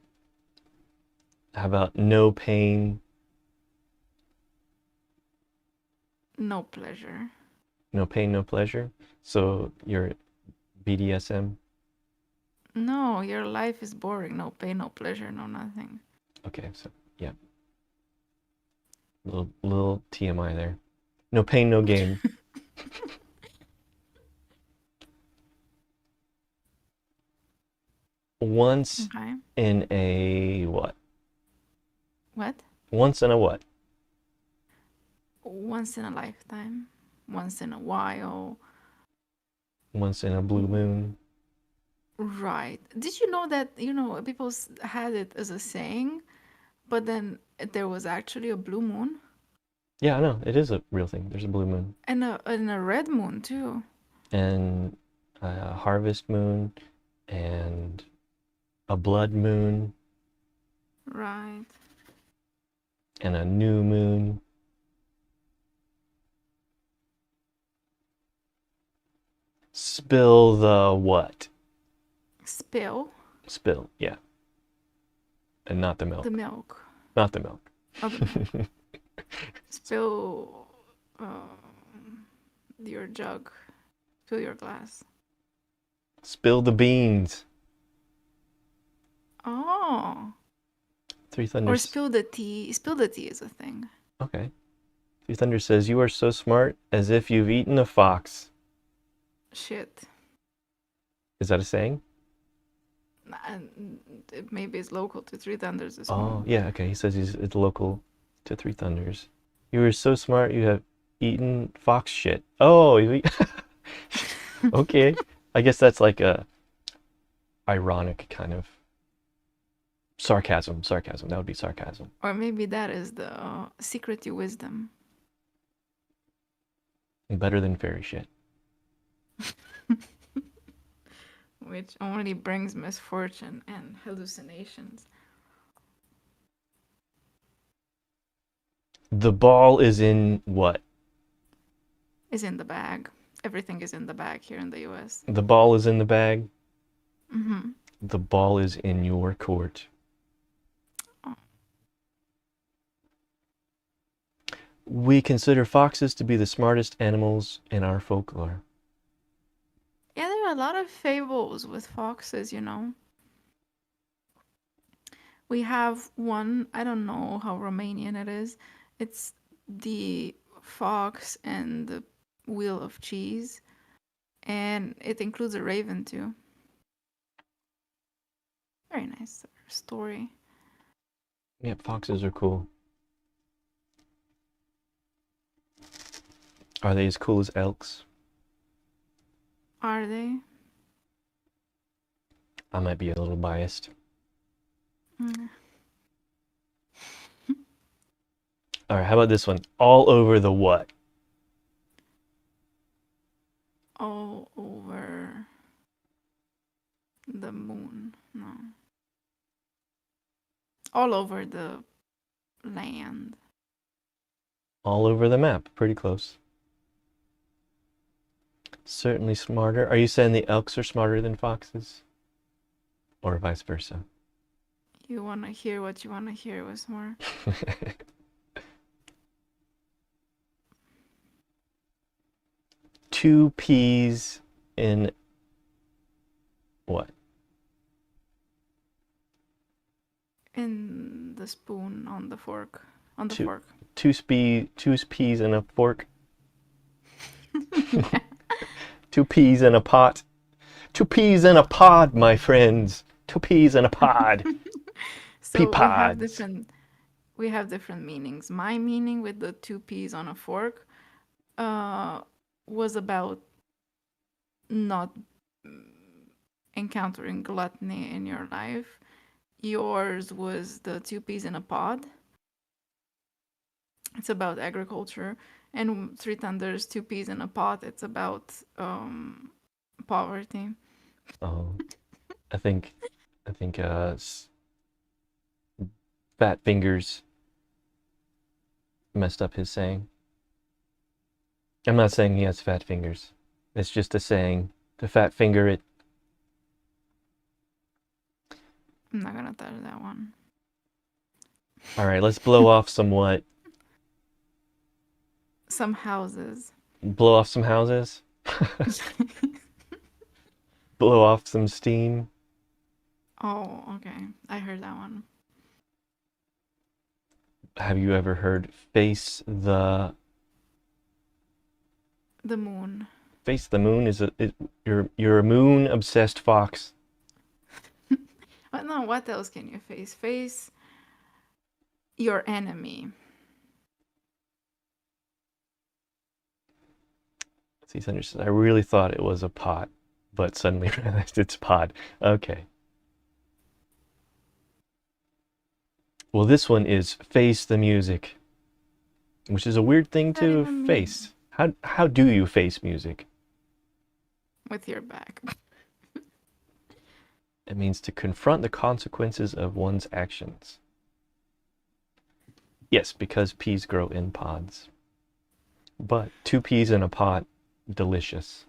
How about no pain, No pleasure. no pain, no pleasure? So you're BDSM? No, your life is boring. No pain, no pleasure, no nothing. Okay, so yeah. Little TMI there. No pain, no gain. Once Okay. in a what? What? Once in a what? Once in a lifetime. Once in a while. once in a blue moon. Right. Did you know that, people had it as a saying, but then there was actually a blue moon Yeah, I know. It is a real thing. There's a blue moon. and a red moon too. And a harvest moon and a blood moon Right. and a new moon. Spill the what? Spill Spill, yeah. And not the milk. the milk. Not the milk. Not the milk. Spill your jug. Spill your glass. Spill the beans. Oh. Three Or Thunders. spill the tea. Spill the tea is a thing. Okay. Three Thunder says, "You are so smart as if you've eaten a fox." Shit. Is that a saying? And maybe it's local to Three Thunders as Oh, well. yeah, okay. He says it's local to Three Thunders. You are so smart you have eaten fox shit. Oh, okay. I guess that's like a ironic kind of sarcasm. Sarcasm. That would be sarcasm. Or maybe that is the secret to wisdom. Better than fairy shit. Which only brings misfortune and hallucinations. The ball is in what? Is in the bag. Everything is in the bag here in the US. The ball is in the bag. Mm-hmm. The ball is in your court. Oh. We consider foxes to be the smartest animals in our folklore. Yeah, there are a lot of fables with foxes, We have one, I don't know how Romanian it is. It's the fox and the wheel of cheese. And it includes a raven too. Very nice story. Yeah, foxes are cool. Are they as cool as elks? Are they? I might be a little biased. Mm. All right, how about this one? All over the what? All over the moon. No. All over the land. All over the map. Pretty close. Certainly smarter. Are you saying the elks are smarter than foxes? Or vice versa? You want to hear what you want to hear, Wismore? Two peas in what? In the spoon on the fork. On the Two- fork. Two peas in a fork. Two peas in a pot. Two peas in a pod, my friends. Two peas in a pod. So Pea-pods. we have different meanings. My meaning with the two peas on a fork was about not encountering gluttony in your life. Yours was the two peas in a pod. It's about agriculture. And Three Thunders, two peas in a pot. It's about poverty. Oh, I think Fat Fingers messed up his saying. I'm not saying he has fat fingers. It's just a saying. To fat finger it. I'm not gonna touch that one. All right, let's blow off some what? Some houses. Blow off some houses? Blow off some steam? Oh, okay. I heard that one. Have you ever heard face the moon? Face the moon you're a moon obsessed fox. No, what else can you face? Face your enemy. See, Thunder says, I really thought it was a pot, but suddenly realized it's pod. Okay. Well, this one is face the music, which is a weird thing What does that to even mean? face. How do you face music? With your back. It means to confront the consequences of one's actions. Yes, because peas grow in pods. But 2 peas in a pot, delicious.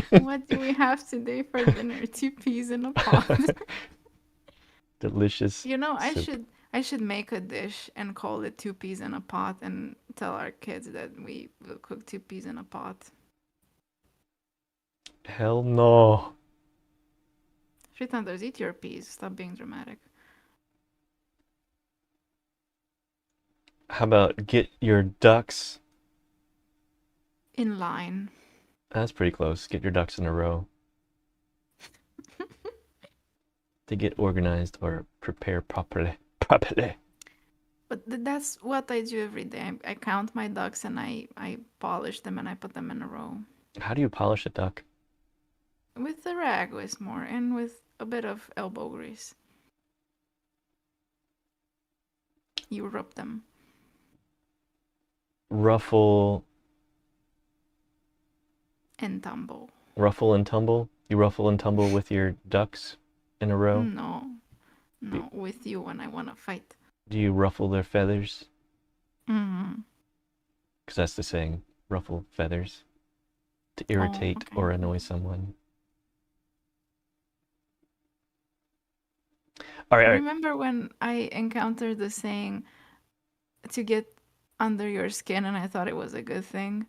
What do we have today for dinner? 2 peas in a pot. Delicious You know, soup. I should make a dish and call it 2 peas in a pot and tell our kids that we will cook 2 peas in a pot. Hell no. Frittanders, eat your peas. Stop being dramatic. How about get your ducks? In line. That's pretty close. Get your ducks in a row. To get organized or prepare properly. Properly. But that's what I do every day. I count my ducks and I polish them and I put them in a row. How do you polish a duck? With the rag with more and with a bit of elbow grease. You rub them. Ruffle And tumble. Ruffle and tumble? You ruffle and tumble with your ducks in a row? No. No, with you when I want to fight. Do you ruffle their feathers? Mm-hmm. Because that's the saying, ruffle feathers. To irritate okay. or annoy someone. All right. Remember when I encountered the saying to get under your skin and I thought it was a good thing?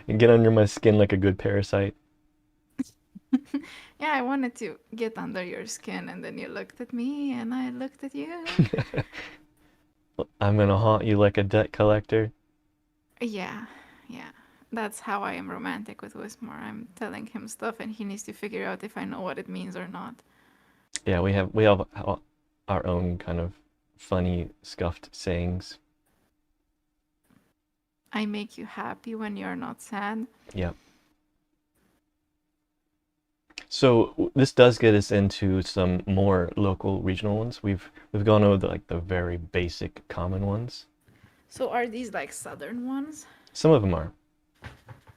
And get under my skin like a good parasite. Yeah, I wanted to get under your skin and then you looked at me and I looked at you. I'm gonna haunt you like a debt collector. Yeah. That's how I am romantic with Wismore. I'm telling him stuff and he needs to figure out if I know what it means or not. Yeah, we have our own kind of funny scuffed sayings. I make you happy when you're not sad. Yep. So this does get us into some more local regional ones. We've gone over the very basic common ones. So are these like southern ones? Some of them are.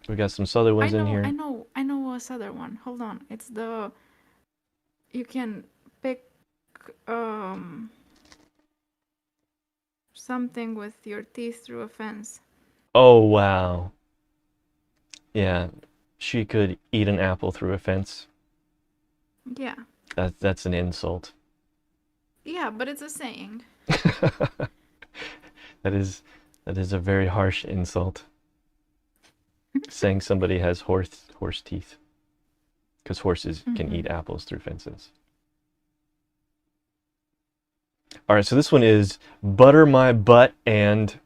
We got some southern ones in here. I know a southern one. Hold on. It's the you can pick something with your teeth through a fence. Oh wow. Yeah, she could eat an apple through a fence. Yeah. That's an insult. Yeah, but it's a saying. That is a very harsh insult. Saying somebody has horse teeth. Because horses can eat apples through fences. All right, so this one is butter my butt and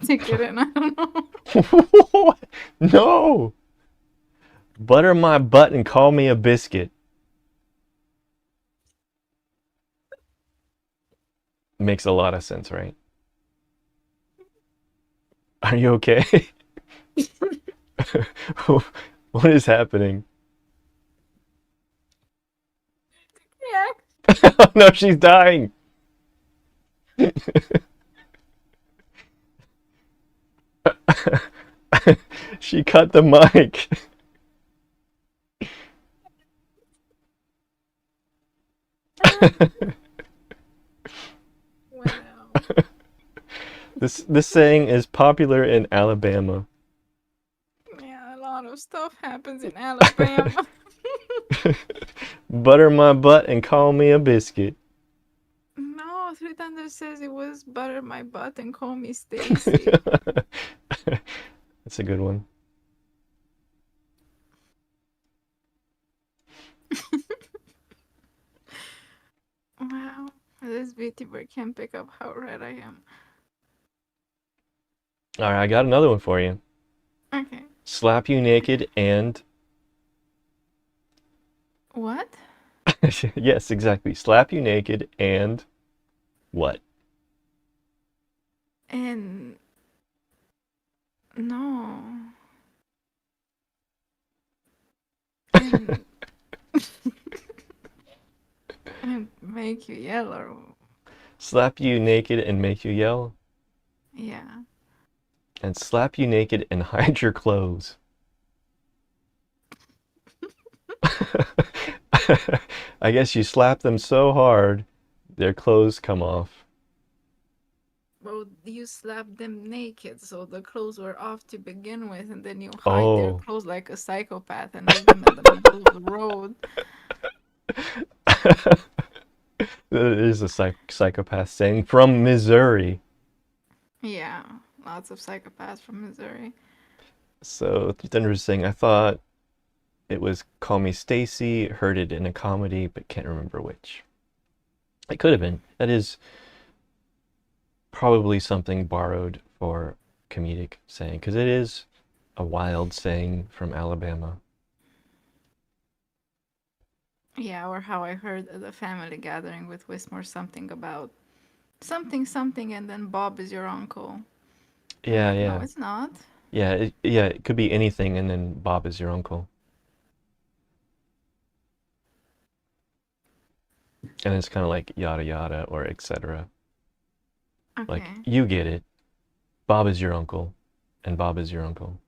Take it in. I don't know. No. Butter my butt and call me a biscuit. Makes a lot of sense, right? Are you okay? What is happening? Yeah. Oh no, she's dying. She cut the mic. Wow. This saying is popular in Alabama. Yeah, a lot of stuff happens in Alabama. Butter my butt and call me a biscuit. No, Three Thunder says it was butter my butt and call me Stacy. That's a good one. Wow, this beauty bird can't pick up how red I am. All right, I got another one for you. Okay. Slap you naked and... What? Yes, exactly. Slap you naked and... What? And no. And and make you yell or Slap you naked and make you yell, yeah. and slap you naked and hide your clothes. I guess you slap them so hard, their clothes come off. Well, you slapped them naked, so the clothes were off to begin with, and then you hide their Oh. clothes like a psychopath and leave them in the middle of the road. It is a psychopath saying from Missouri. Yeah, lots of psychopaths from Missouri. So Thunder is saying, I thought it was Call Me Stacy, heard it in a comedy, but can't remember which. It could have been. That is probably something borrowed for comedic saying, because it is a wild saying from Alabama. Yeah, or how I heard at the family gathering with Wismore something about something something, and then Bob is your uncle. I'm Yeah, like, no, yeah. it's not. Yeah, it could be anything, and then Bob is your uncle. And it's kind of like yada yada or etc. Like, Okay. you get it. Bob is your uncle, and Bob is your uncle.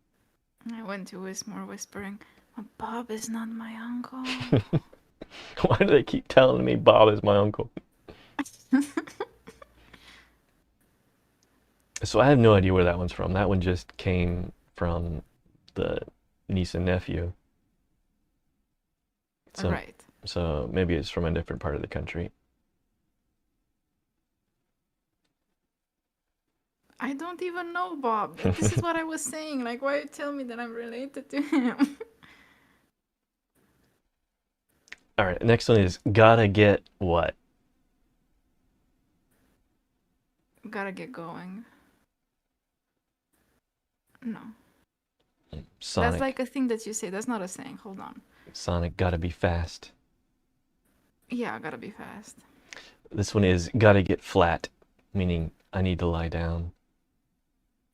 I went to Wismore whispering, Bob is not my uncle. Why do they keep telling me Bob is my uncle? So I have no idea where that one's from. That one just came from the niece and nephew. So Right. so maybe it's from a different part of the country. I don't even know Bob. This is what I was saying. Like, why you tell me that I'm related to him? All right, next one is gotta get what? Gotta get going. No. That's like Sonic. a thing that you say. That's not a saying. Hold on. Sonic gotta be fast. Yeah, gotta be fast. This one is gotta get flat, meaning I need to lie down.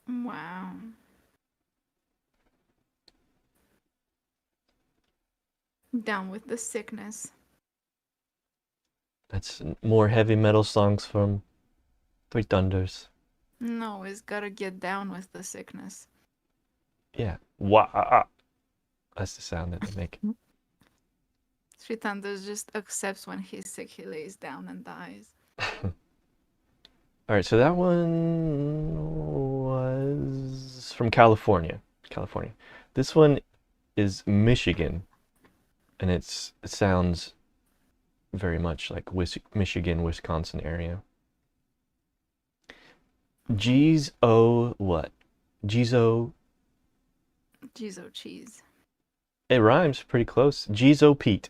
Wow. Down with the sickness. That's more heavy metal songs from Three Thunders. No, it's gotta get down with the sickness. Yeah. Wah. That's the sound that they make. Three Thunders just accepts when he's sick, he lays down and dies. All right, so that one was from California. California. This one is Michigan, and it sounds very much like Michigan, Wisconsin area. G's O what? G's O. Jizo cheese. It rhymes pretty close. G's O Pete.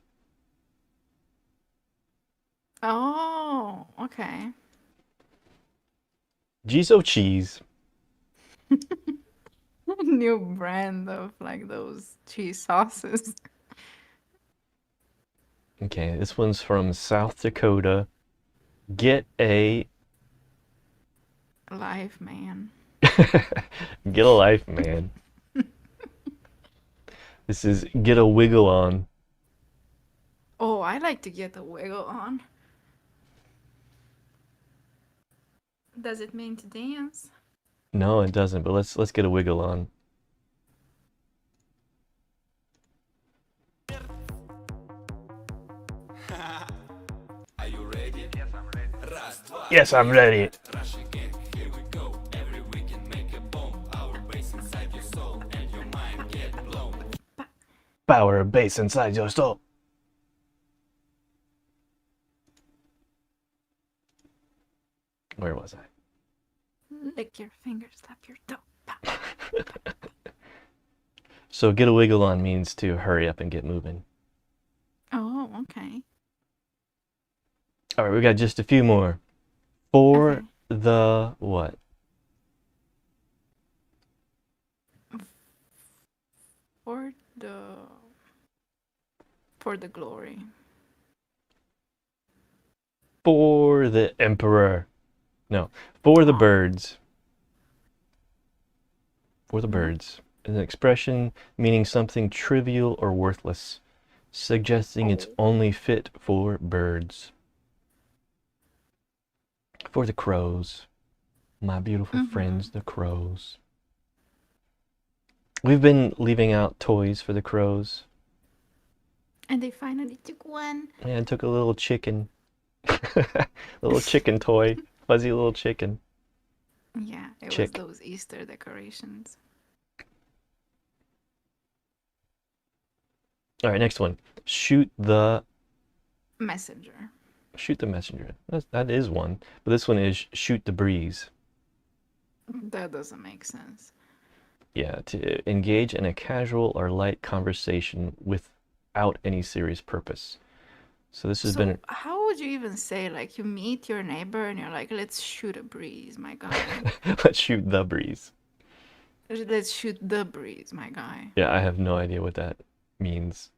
Oh, okay. G's O cheese. New brand of like those cheese sauces. Okay, this one's from South Dakota. Get a Life, man. get a life, man. This is get a wiggle on. Oh, I like to get a wiggle on. Does it mean to dance? No, it doesn't, but let's get a wiggle on. Are you ready? Раз, два, Yes, I'm ready. rush again, here we go. Every weekend make a bomb. Our bass inside your soul and your mind get blown. Power of bass inside your soul. Where was I? Lick your fingers, slap your toe. So get a wiggle on means to hurry up and get moving. Oh, okay. All right, we got just a few more. For Okay. the what? For the for the glory. For the emperor. No, for the Aw. birds. or the Mhm. birds. An expression meaning something trivial or worthless, suggesting it's Oh. only fit for birds. For the crows. My beautiful friends, Mm-hmm. the crows. We've been leaving out toys for the crows. And they finally took one. Yeah, I took a little chicken. Little chicken toy. Fuzzy little chicken. Yeah, it was Chick. those Easter decorations. All right, next one. Shoot the Messenger. shoot the messenger. That is one. But this one is shoot the breeze. That doesn't make sense. Yeah, to engage in a casual or light conversation without any serious purpose. So this has So, been how would you even say, like, you meet your neighbor and you're like, let's shoot a breeze, my guy? let's shoot the breeze. Let's shoot the breeze, my guy. Yeah, I have no idea what that means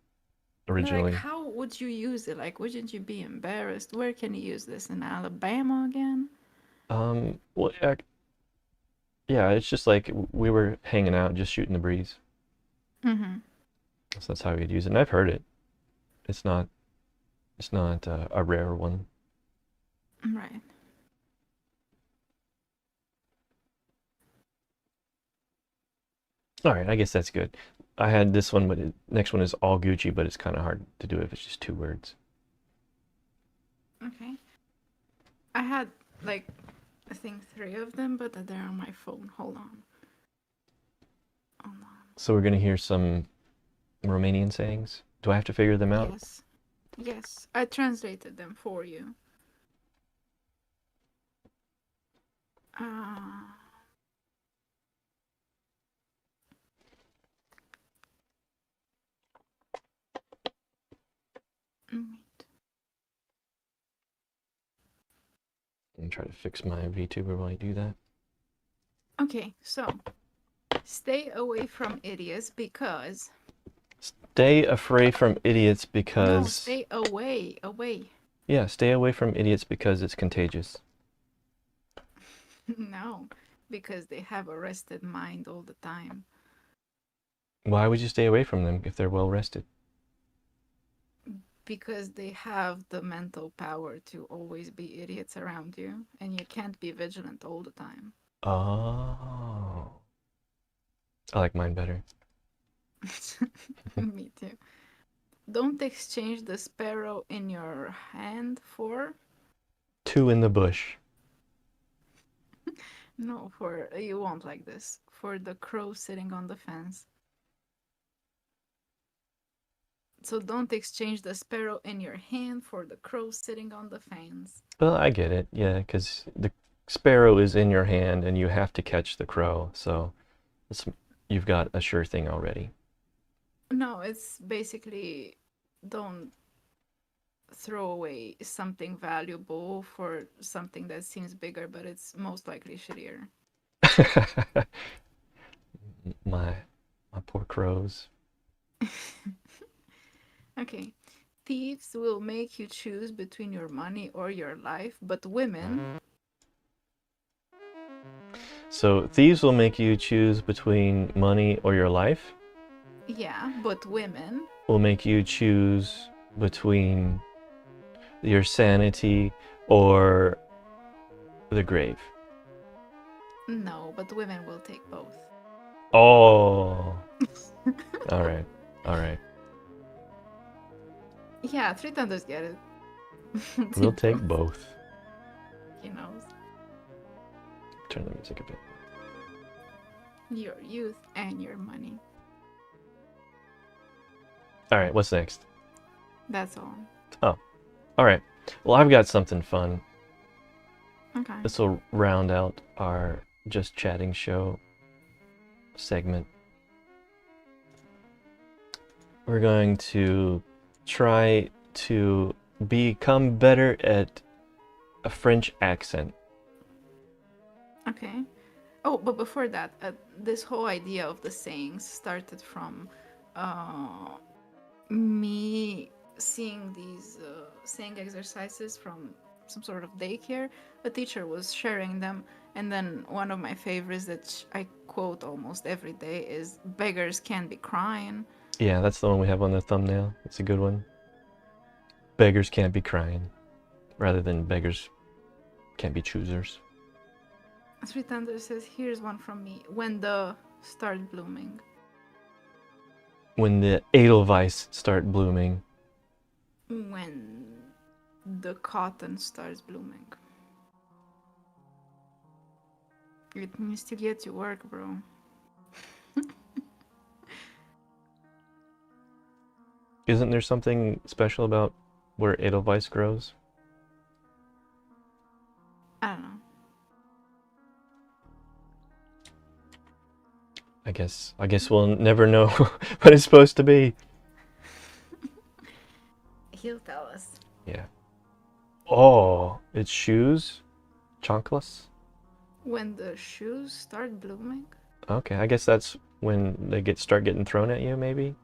Like, originally. how would you use it? Like, wouldn't you be embarrassed? Where can you use this? In Alabama again? Well, yeah, it's just like we were hanging out, just shooting the breeze. Mm-hmm. So that's how we'd use it. And I've heard it. It's not, it's not a rare one. Right. All right, I guess that's good. I had this one, but next one is all Gucci, but it's kind of hard to do if it's just two words. Okay. I had, like, I think 3 of them, but they're on my phone. Hold on. Hold on. So we're gonna hear some Romanian sayings. Do I have to figure them out? Yes. Yes. I translated them for you. Uh, wait. I'm try to fix my VTuber while I do that. Okay, so stay away from idiots because Stay away from idiots no, because stay away. yeah, stay away from idiots because it's contagious. No, because they have a rested mind all the time. Why would you stay away from them if they're well rested? Because they have the mental power to always be idiots around you, and you can't be vigilant all the time. Oh, I like mine better. Me too. Don't exchange the sparrow in your hand for Two in the bush. no, for you won't like this. For the crow sitting on the fence. So don't exchange the sparrow in your hand for the crow sitting on the fence. Well, I get it. Yeah, because the sparrow is in your hand and you have to catch the crow. So it's, you've got a sure thing already. No, it's basically don't throw away something valuable for something that seems bigger, but it's most likely shittier. my my poor crows. Okay. Thieves will make you choose between your money or your life, but women, So thieves will make you choose between money or your life. yeah, but women, Will make you choose between your sanity or the grave. no, but women will take both. Oh, all right, all right. Yeah, Three Thunders get it. We'll take both. He knows. Turn the music a bit. Your youth and your money. All right, what's next? That's all. Oh, all right. Well, I've got something fun. Okay. This will round out our Just Chatting show segment. We're going to try to become better at a French accent. Okay. Oh, but before that, this whole idea of the sayings started from me seeing these saying exercises from some sort of daycare. A teacher was sharing them, And then one of my favorites that I quote almost every day is beggars can't be crying. Yeah, that's the one we have on the thumbnail. It's a good one. Beggars can't be crying, rather than beggars can't be choosers. Sweet Thunder says, here's one from me. When the start blooming. When the Edelweiss start blooming. When the cotton starts blooming. It needs to get to work, bro. Isn't there something special about where Edelweiss grows? I don't know. I guess we'll never know what it's supposed to be. He'll tell us. Yeah. Oh, it's shoes? Chanclas? When the shoes start blooming? Okay, I guess that's when they start getting thrown at you, maybe?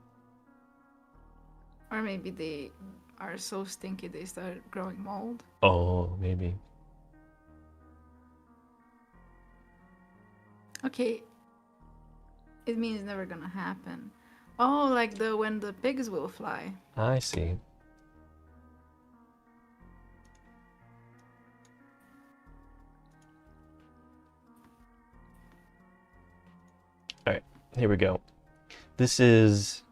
Or maybe they are so stinky they start growing mold. Oh, maybe. Okay. It means never gonna happen. Oh, like when the pigs will fly. I see. Alright, here we go. This is...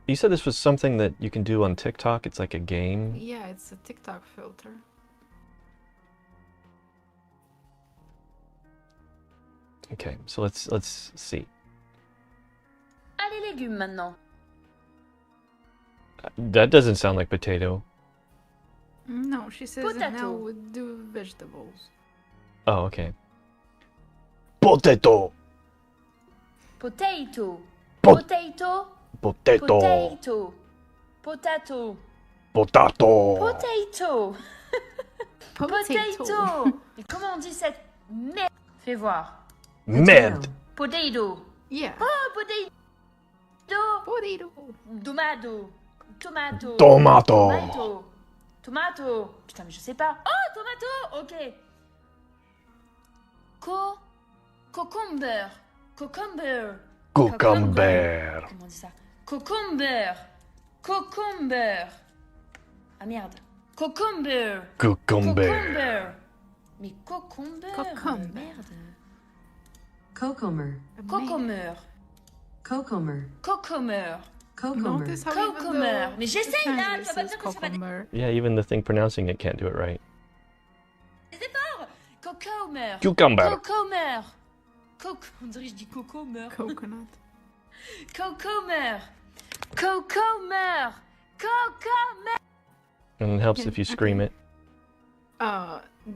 You said this was something that you can do on TikTok? It's like a game? Yeah, it's a TikTok filter. Okay, so let's see. Ah, les légumes maintenant. That doesn't sound like potato. No, she says it now Potato. would do vegetables. Oh, okay. Potato! Potato. Po- Potato. Potato! Potato. Potato. Potato! Potato. Potato. Potato. Mais comment on dit cette merde? Fais voir. Merde! Potato. Yeah. Oh, potato. Potato. Tomato. Tomato. Tomato. Tomato. Tomato. Putain, mais je sais pas. Oh, tomato. Ok. Cucumber. Cucumber. Cucumber! Comment on dit ça? Cucumber. Cucumber. Ah merde. Cucumber. Cucumber! Cucumber. Mais cucumber. Cucumber. Merde. Kokomer, Cucumber. kokomer, Cucumber. kokomer, Notice how even Cucumber. the Mais j'essaye là, tu vas pas says dire que ça va cucumber. Yeah, even the thing pronouncing it can't do it right. des efforts. Cucumber. Cucumber! Cucumber. On dirait que je dis cucumber. Coconut. Cucumber. Cucumber. Cucumber. And it helps if you scream it.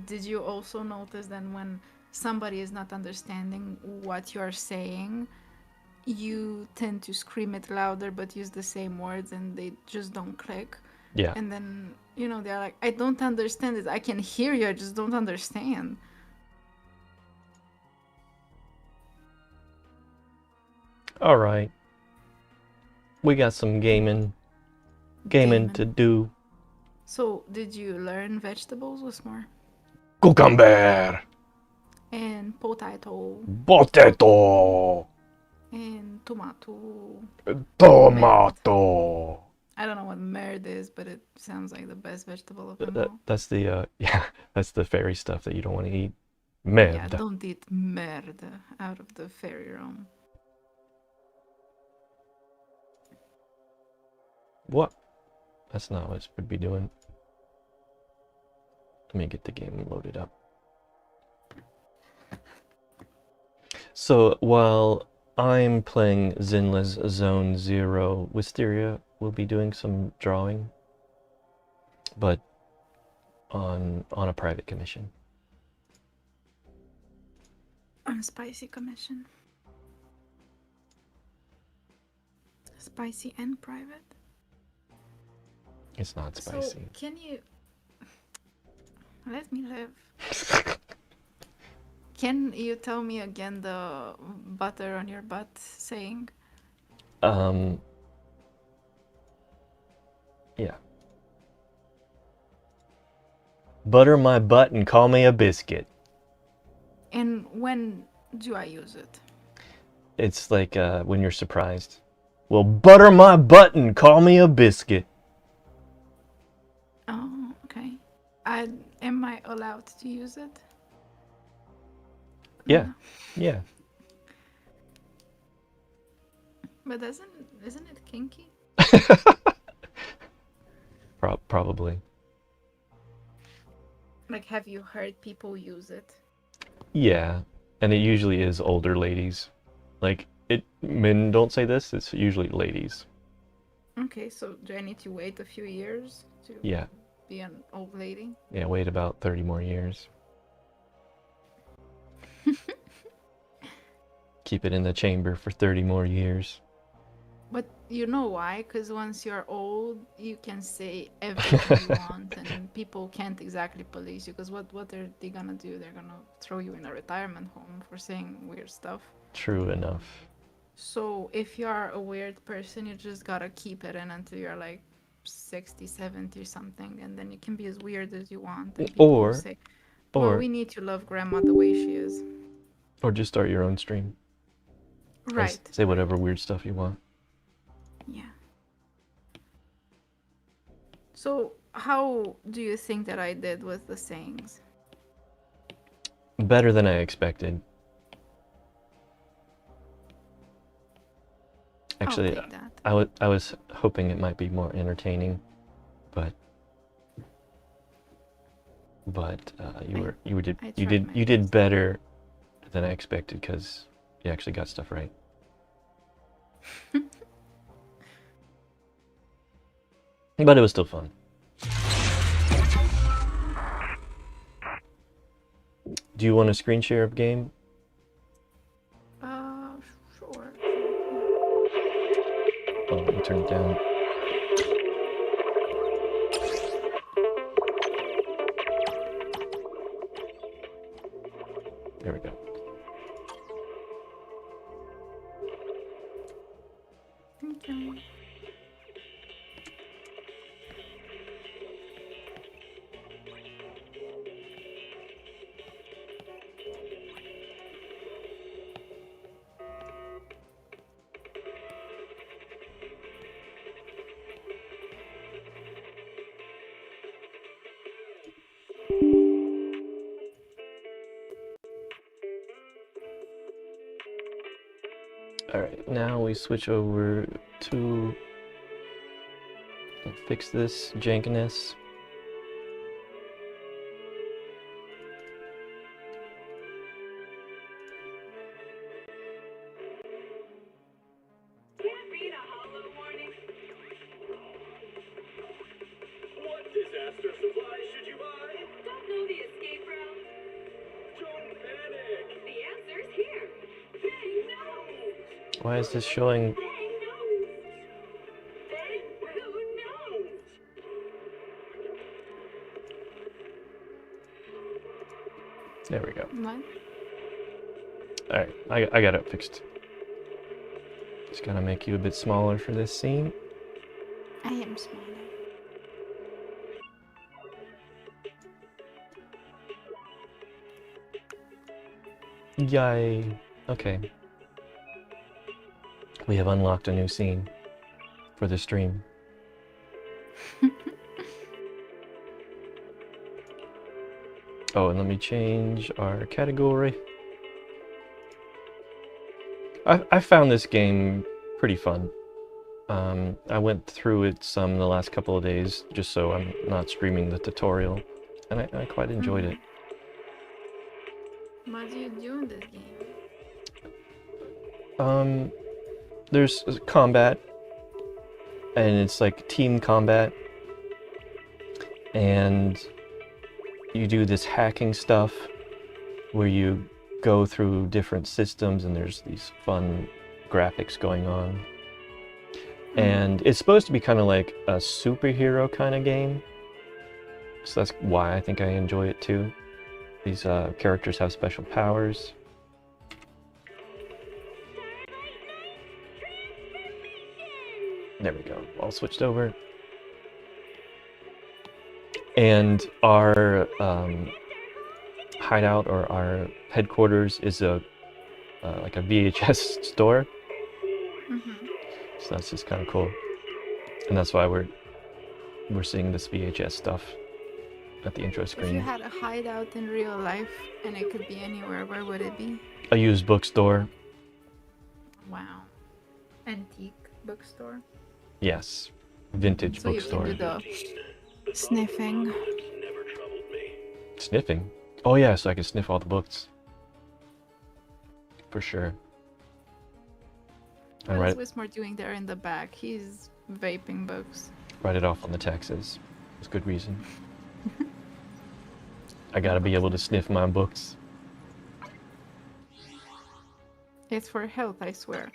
Did you also notice then when somebody is not understanding what you're saying, you tend to scream it louder but use the same words and they just don't click? Yeah. And then, they're like, I don't understand it. I can hear you, I just don't understand. Alright. We got some gaming to do. So, did you learn vegetables with more? Cucumber! And potato, Potato! and tomato. Tomato! I don't know what merde is, but it sounds like the best vegetable of them all. That's the, that's the fairy stuff that you don't want to eat. Yeah, Merde. don't eat merde out of the fairy realm. What? That's not what it would be doing. Let me get the game loaded up. So while I'm playing Zenless Zone Zero, Wisteria will be doing some drawing, but on a private commission. On a spicy commission. Spicy and private. It's not So, spicy. can you let me live? Can you tell me again the butter on your butt saying? Yeah. Butter my butt and call me a biscuit. And when do I use it? It's like when you're surprised. Well, butter my button, call me a biscuit. Oh, okay. Am I allowed to use it? Yeah, yeah. But isn't it kinky? Probably. Like, have you heard people use it? Yeah, and it usually is older ladies. Like men don't say this. It's usually ladies. Okay, so do I need to wait a few years to Yeah, be an old lady? yeah. Wait about 30 more years. Keep it in the chamber for 30 more years. But you know why? Because once you're old, you can say everything you want, and people can't exactly police you. Because what are they gonna do? They're gonna throw you in a retirement home for saying weird stuff. True enough. So if you're a weird person, you just gotta keep it in until you're like 60, 70 or something, and then you can be as weird as you want. And people will say, well, we need to love grandma the way she is. Or just start your own stream. Right. Say whatever weird stuff you want. Yeah. So how do you think that I did with the sayings? Better than I expected. Actually, I'll take that. I was hoping it might be more entertaining, but you did better than I expected because you actually got stuff right. But it was still fun. Do you want a screen share of game? Sure. Oh, let me turn it down. There we go. Thank you. Alright, now we switch over to fix this jankiness. Can't read a hollow warning. What disaster supplies should you buy? Don't know the escape route. Don't panic. The answer's here. Bang knows. Why is this showing? Bang knows. Bang who knows? There we go. What? Alright, I got it fixed. Just gotta make you a bit smaller for this scene. I am smaller. Yay. Okay. We have unlocked a new scene for the stream. Oh, and let me change our category. I found this game pretty fun. I went through it some the last couple of days just so I'm not streaming the tutorial, and I quite enjoyed it. What do you do in this game? There's combat, and it's like team combat, and you do this hacking stuff where you go through different systems and there's these fun graphics going on. And it's supposed to be kind of like a superhero kind of game. So that's why I think I enjoy it too. These characters have special powers. There we go, all switched over. And our hideout or our headquarters is a like a VHS store. So that's just kind of cool, and that's why we're seeing this VHS stuff at the intro If you screen. had a hideout in real life and it could be anywhere, where would it be? A used bookstore. Wow. Antique bookstore. Yes, vintage So you bookstore. can do the sniffing. Sniffing. Oh yeah, so I can sniff all the books. For sure. And What's write Wismore doing there in the back? He's vaping books. it off on the taxes. It's good reason. I gotta be able to sniff my books. It's for health, I swear.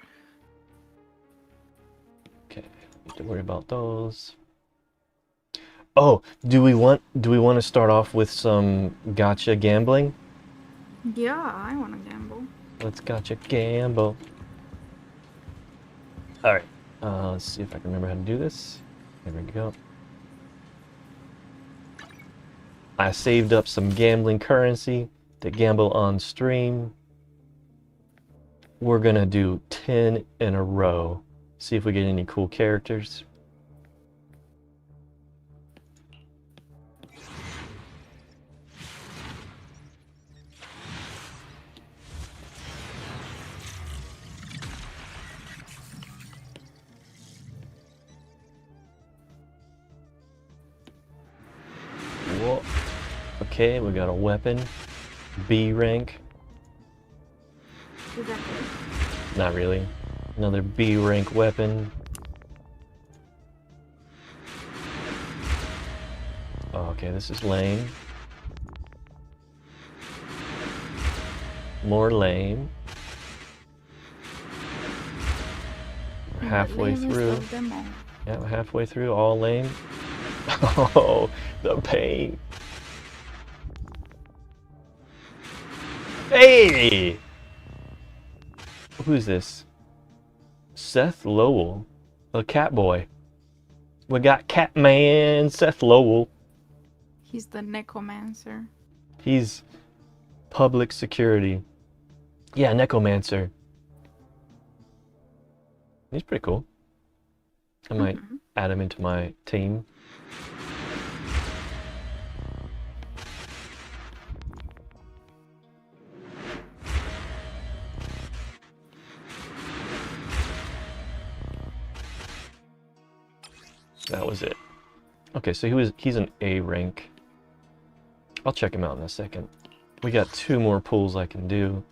Okay, don't have to worry about those. Oh, do we want to start off with some gotcha gambling? Yeah, I want to gamble. Let's gotcha gamble. All right, let's see if I can remember how to do this. There we go. I saved up some gambling currency to gamble on stream. We're gonna do 10 in a row. See if we get any cool characters. Whoa. Okay, we got a weapon. B rank. Is that good? Not really. Another B rank weapon. Oh, okay, this is lame. More lame. We're halfway Lamest through. of them all. Yeah, we're halfway through. All lame. Oh, the pain. Hey! Who's this? Seth Lowell, a cat boy. We got Catman Seth Lowell. He's the necromancer. He's public security. Yeah, necromancer. He's pretty cool. I might add him into my team. That was it. Okay, so he's an A rank. I'll check him out in a second. We got 2 more pulls I can do.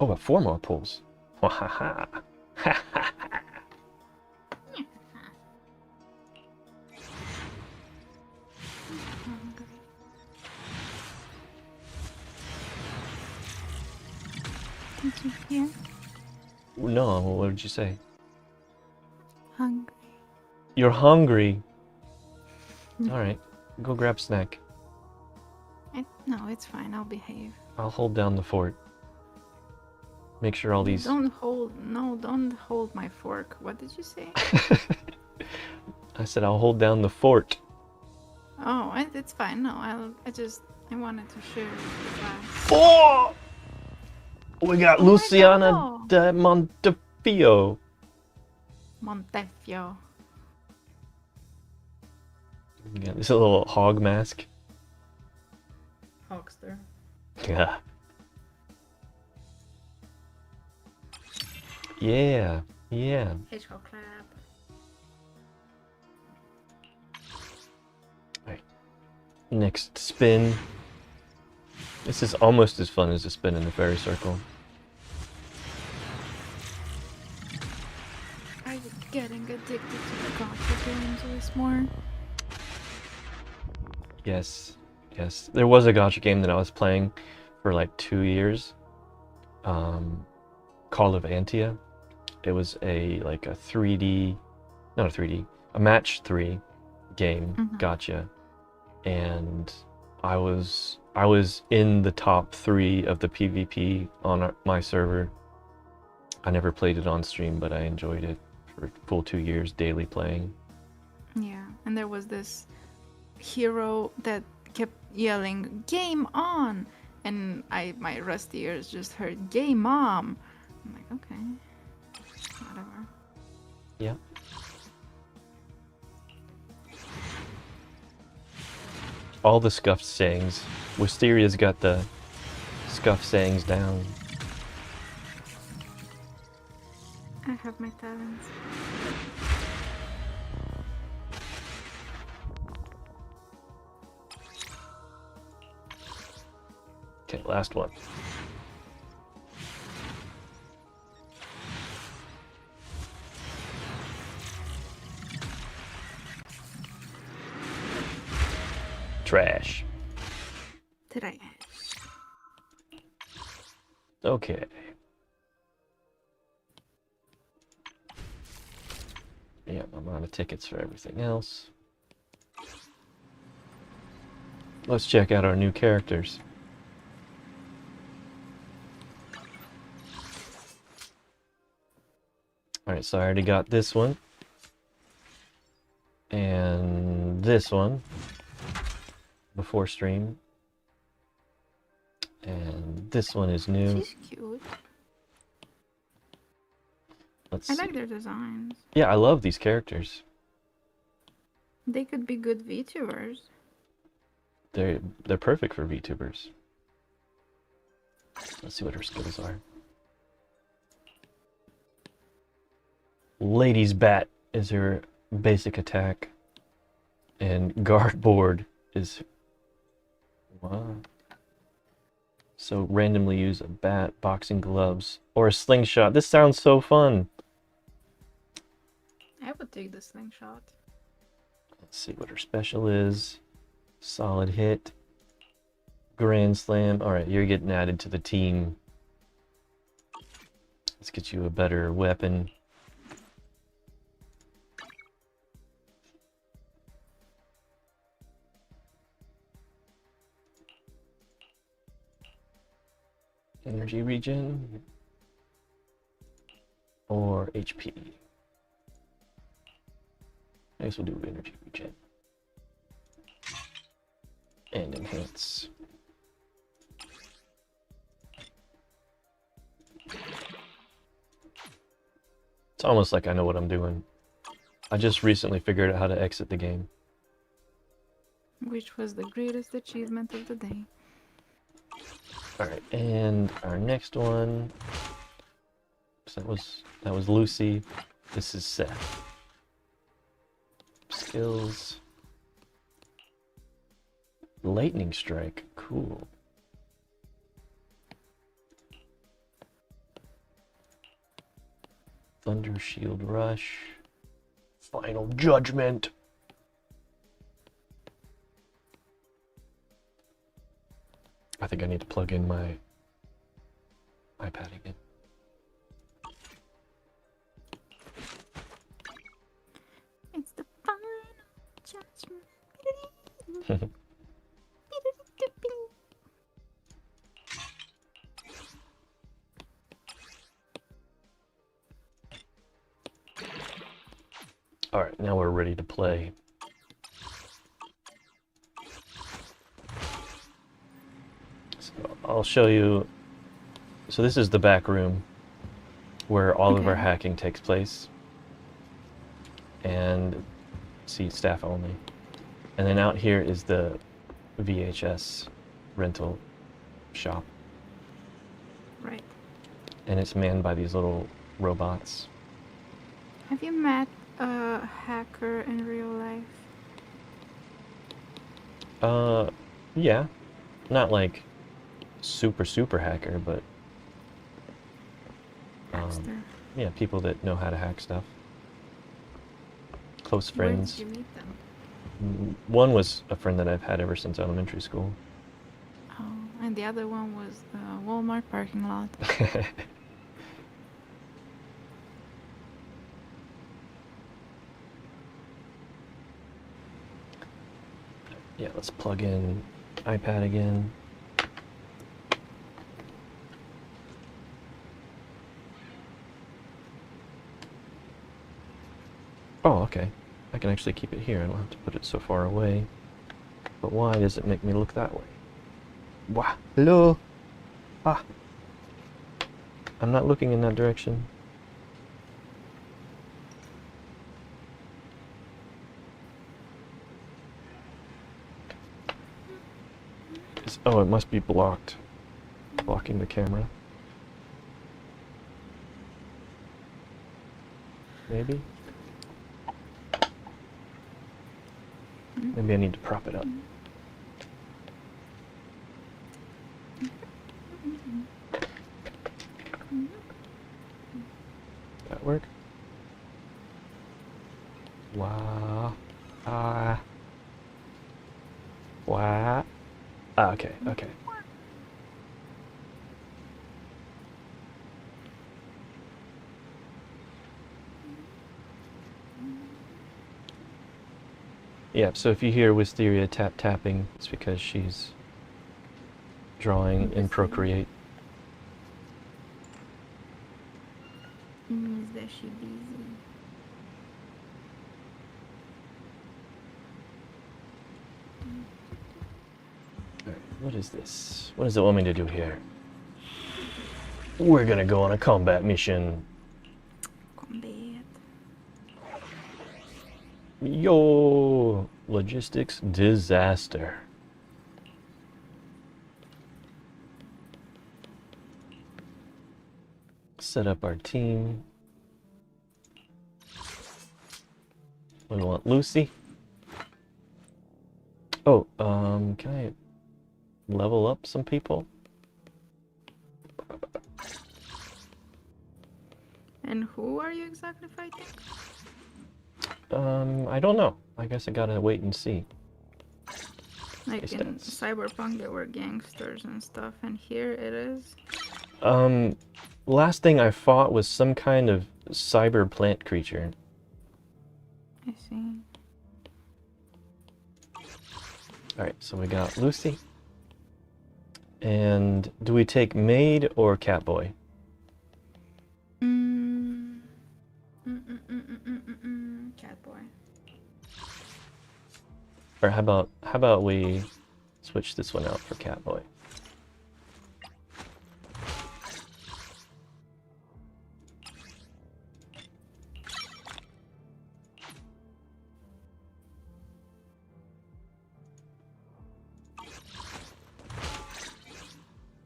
Oh, but 4 more pulls. Ha ha ha. Did you hear? No, what did you say? Hungry. You're hungry. All right, go grab snack. No, it's fine. I'll behave. I'll hold down the fort. Make sure all these. Don't hold my fork. What did you say? I said I'll hold down the fort. Oh, it's fine. No, I wanted to share with the class. Oh! We got Oh my Luciana God. de Montefio. Montefio. Yeah, this is a little hog mask. Hogster. Yeah. Yeah. Yeah. Hedgehog clap. Right. Next spin. This is almost as fun as a spin in the fairy circle. Are you getting addicted to the gacha games, Wismore? Yes. Yes. There was a gacha game that I was playing for like 2 years. Call of Antia. It was a 3D, not a 3D, a match 3 game, gacha. And I was in the top 3 of the PvP on my server. I never played it on stream, but I enjoyed it for a full 2 years daily playing. Yeah, and there was this hero that kept yelling, "Game on!" and my rusty ears just heard "Gay Mom." I'm like, okay, whatever. Yeah. All the Scuffed sayings. Wisteria's got the Scuffed sayings down. I have my talents. Okay, last one. Trash. Trash. Okay. Yeah, I'm out of tickets for everything else. Let's check out our new characters. Alright, so I already got this one. And this one. Before stream. And this one is new. She's cute. Let's I see. like their designs. Yeah, I love these characters. They could be good VTubers. They're perfect for VTubers. Let's see what her skills are. Lady's Bat is her basic attack. And Guard Board is... Wow. So randomly use a bat, boxing gloves, or a slingshot. This sounds so fun. I would take the slingshot. Let's see what her special is. Solid hit. Grand Slam. Alright, you're getting added to the team. Let's get you a better weapon. Energy regen. Or HP. I guess we'll do energy regen. And enhance. It's almost like I know what I'm doing. I just recently figured out how to exit the game. Which was the greatest achievement of the day. Alright, and our next one. So that was Lucy. This is Seth. Skills. Lightning Strike. Cool. Thunder Shield Rush. Final Judgment. I think I need to plug in my iPad again. It's the final judgment. Alright, now we're ready to play. So I'll show you. So this is the back room where all of our Okay. hacking takes place. And seat staff only. And then out here is the VHS rental shop. Right. And it's manned by these little robots. Have you met a hacker in real life? Yeah. Not like super hacker, but Hackster. yeah, people that know how to hack stuff. Close Where did friends. you meet them? One was a friend that I've had ever since elementary school. Oh, and the other one was Walmart parking lot. Yeah, let's plug in iPad again. Oh, okay. I can actually keep it here. I don't have to put it so far away. But why does it make me look that way? Wah. Hello. Ah. I'm not looking in that direction. Oh, it must be blocked. Blocking the camera. Maybe? Maybe I need to prop it up. That work? Wow. Ah. Wow. Ah, okay, okay. Yeah, so if you hear Wisteria tapping, it's because she's drawing in Procreate. It means that she's busy. What is this? What does it want me to do here? We're gonna go on a combat mission. Combat. Yo! Logistics disaster. Set up our team. We want Lucy. Oh, can I level up some people? And who are you exactly fighting? I don't know. I guess I gotta wait and see. Like These in stats. Cyberpunk, they were gangsters and stuff, and here it is. Last thing I fought was some kind of cyber plant creature. I see. Alright, so we got Lucy. And do we take Maid or Catboy? Catboy. Or how about we switch this one out for Catboy?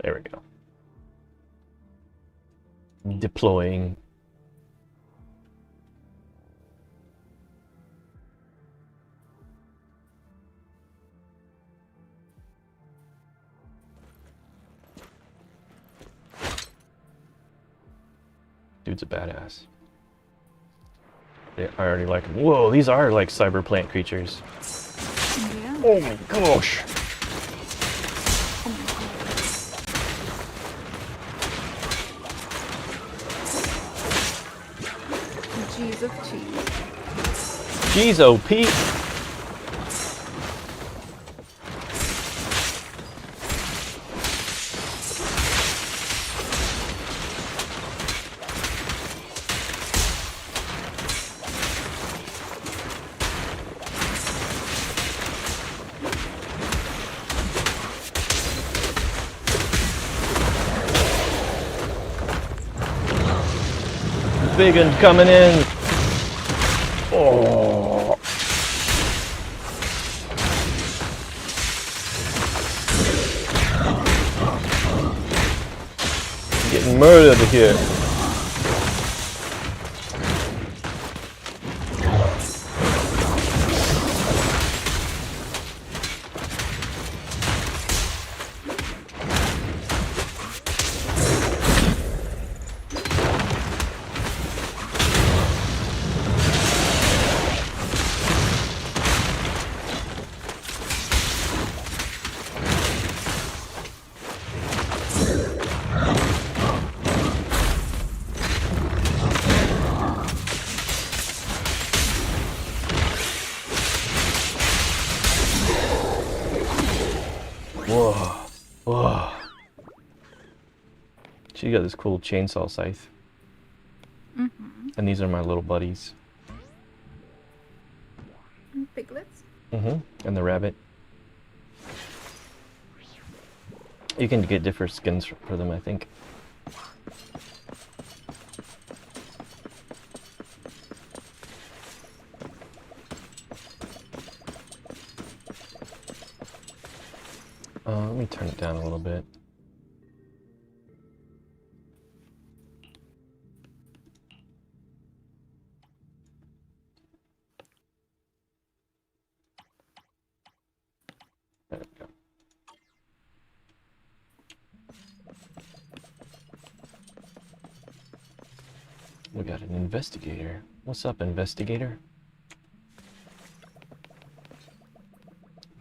There we go. Deploying. Dude's a badass. I already like him. Whoa, these are like cyber plant creatures. Yeah. Oh my gosh. G's of cheese. Jeez, oh Pete. Big one coming in. Oh. Getting murdered here. Whoa. Whoa. She got this cool chainsaw scythe. And these are my little buddies. Piglets. And the rabbit. You can get different skins for them, I think. Let me turn it down a little bit. There we go. We got an investigator. What's up, investigator?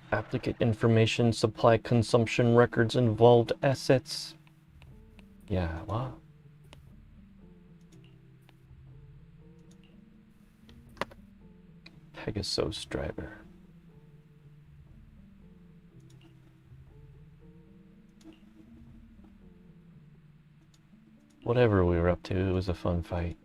Applicant information, supply consumption records, involved assets. Yeah, what? Pegasus driver. Whatever we were up to, it was a fun fight.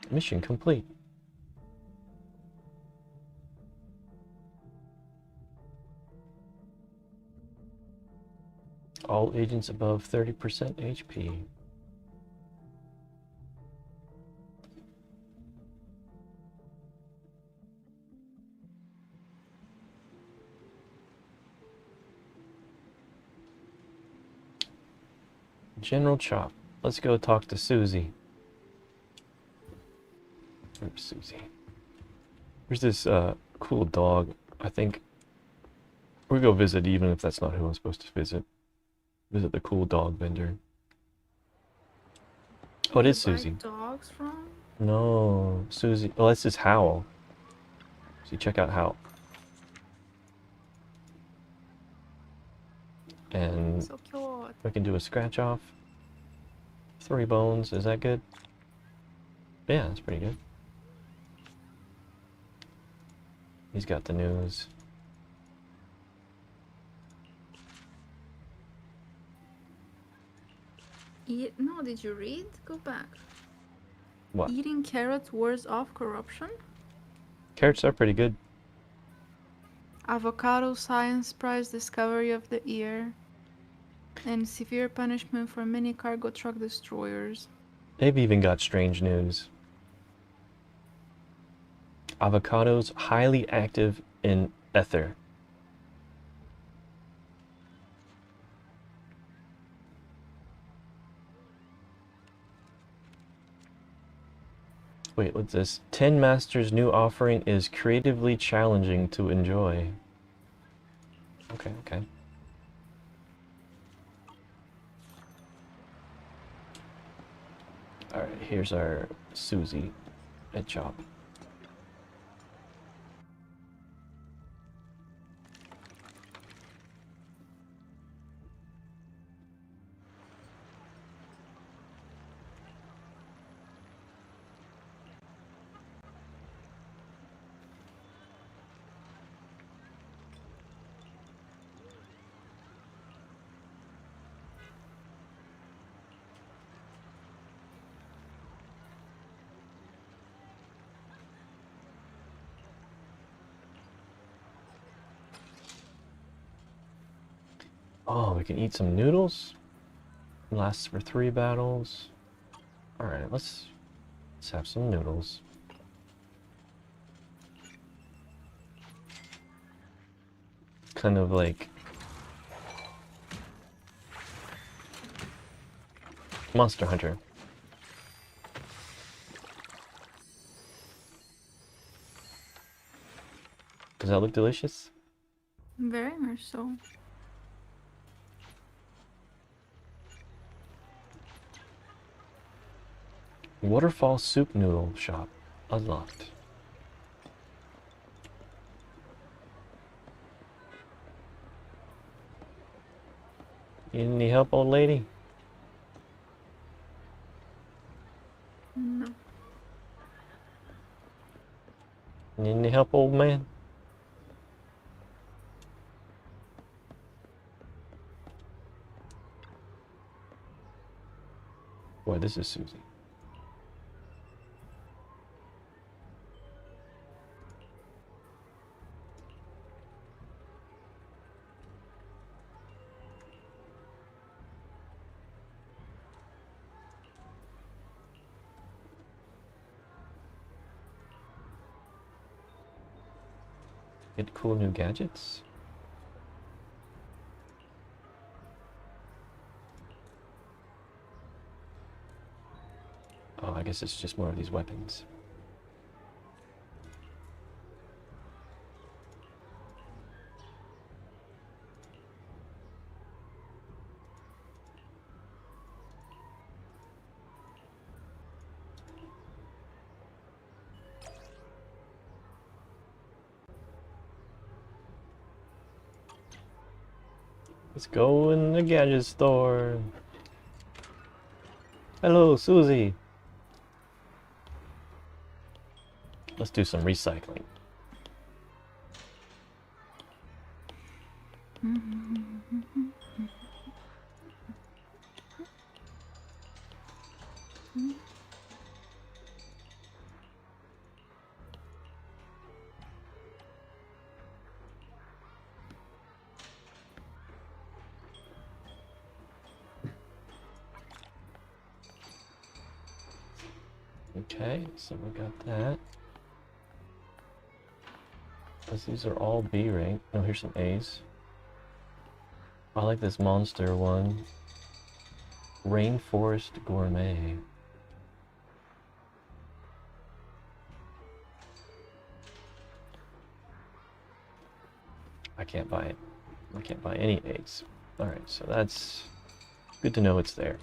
Mission complete. All agents above 30% HP. General Chop. Let's go talk to Susie. Where's Susie? There's this cool dog. I think we'll go visit, even if that's not who I'm supposed to visit. Visit the cool dog vendor. Oh, it is Buy Susie. dogs from? No, Susie. Oh, that's just Howl. So check out Howl. And So cute. we can do a scratch off. 3 bones. Is that good? Yeah, that's pretty good. He's got the news. No, did you read? Go back. What? Eating carrots wards off corruption? Carrots are pretty good. Avocado Science Prize Discovery of the Year. And severe punishment for many cargo truck destroyers. They've even got strange news. Avocados highly active in ether. Wait, what's this? 10 Masters' new offering is creatively challenging to enjoy. Okay, okay. Alright, here's our Susie at Chop. Oh, we can eat some noodles. Lasts for 3 battles. Alright, let's have some noodles. Kind of like Monster Hunter. Does that look delicious? Very much so. Waterfall soup noodle shop unlocked. You need any help, old lady? No. Need any help, old man? Boy, this is Susie. Get cool new gadgets? Oh, I guess it's just more of these weapons. Let's go in the gadget store. Hello, Susie. Let's do some recycling. Okay, so we got that. These are all B rank. Oh, here's some A's. I like this monster one. Rainforest Gourmet. I can't buy it. I can't buy any A's. Alright, so that's good to know it's there.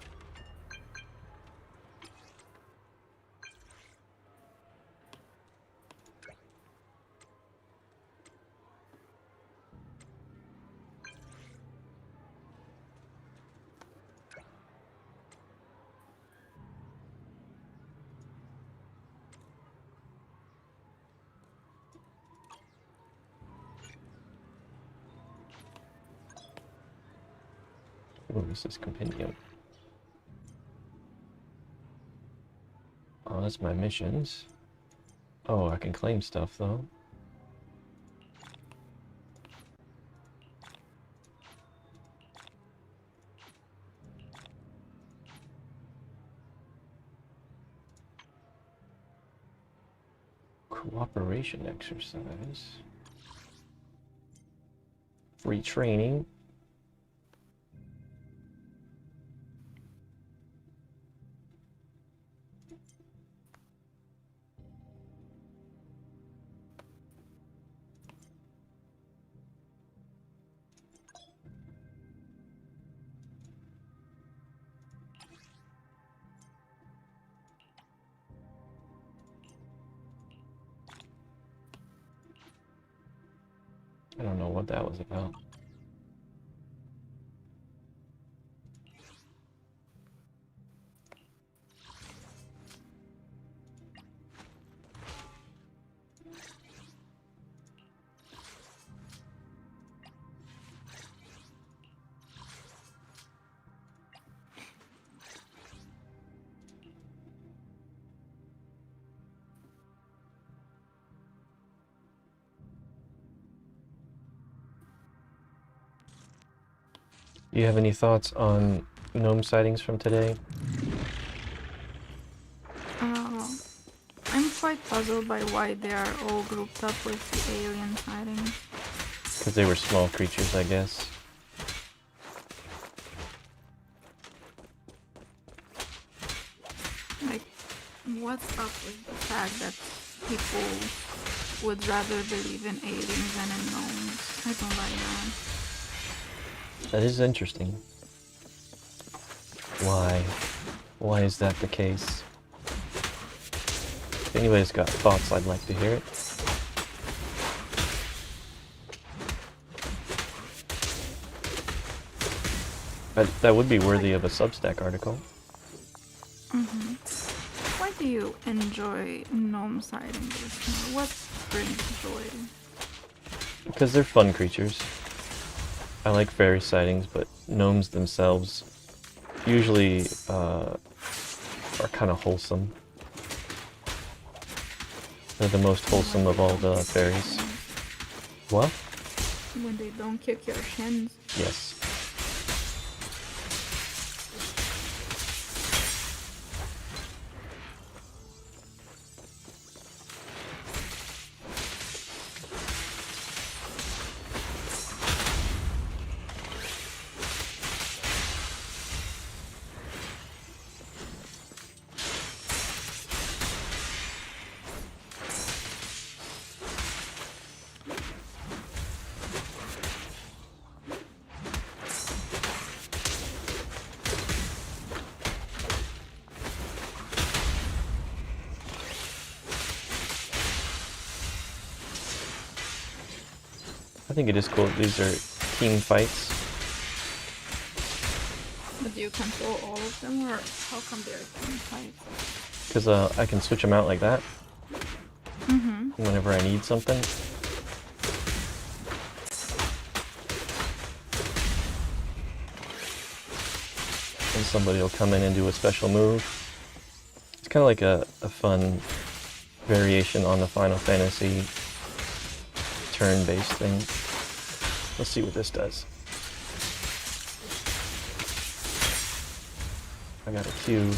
What is this compendium? Oh, that's my missions. Oh, I can claim stuff though. Cooperation exercise. Free training. I don't know what that was about. Do you have any thoughts on gnome sightings from today? I'm quite puzzled by why they are all grouped up with the alien sightings. Because they were small creatures, I guess. Like, what's up with the fact that people would rather believe in aliens than in gnomes? I don't like that. That is interesting. Why? Why is that the case? If anybody's got thoughts, I'd like to hear it. That would be worthy of a Substack article. Why do you enjoy gnome sightings? What brings joy? Because they're fun creatures. I like fairy sightings, but gnomes themselves usually are kind of wholesome. They're the most wholesome of all the fairies. What? When they don't kick your shins. Yes. I think it is cool. These are team fights. But do you control all of them, or how come they're team fights? Because I can switch them out like that. Whenever I need something. And somebody will come in and do a special move. It's kind of like a fun variation on the Final Fantasy turn-based thing. Let's see what this does. I got a Q.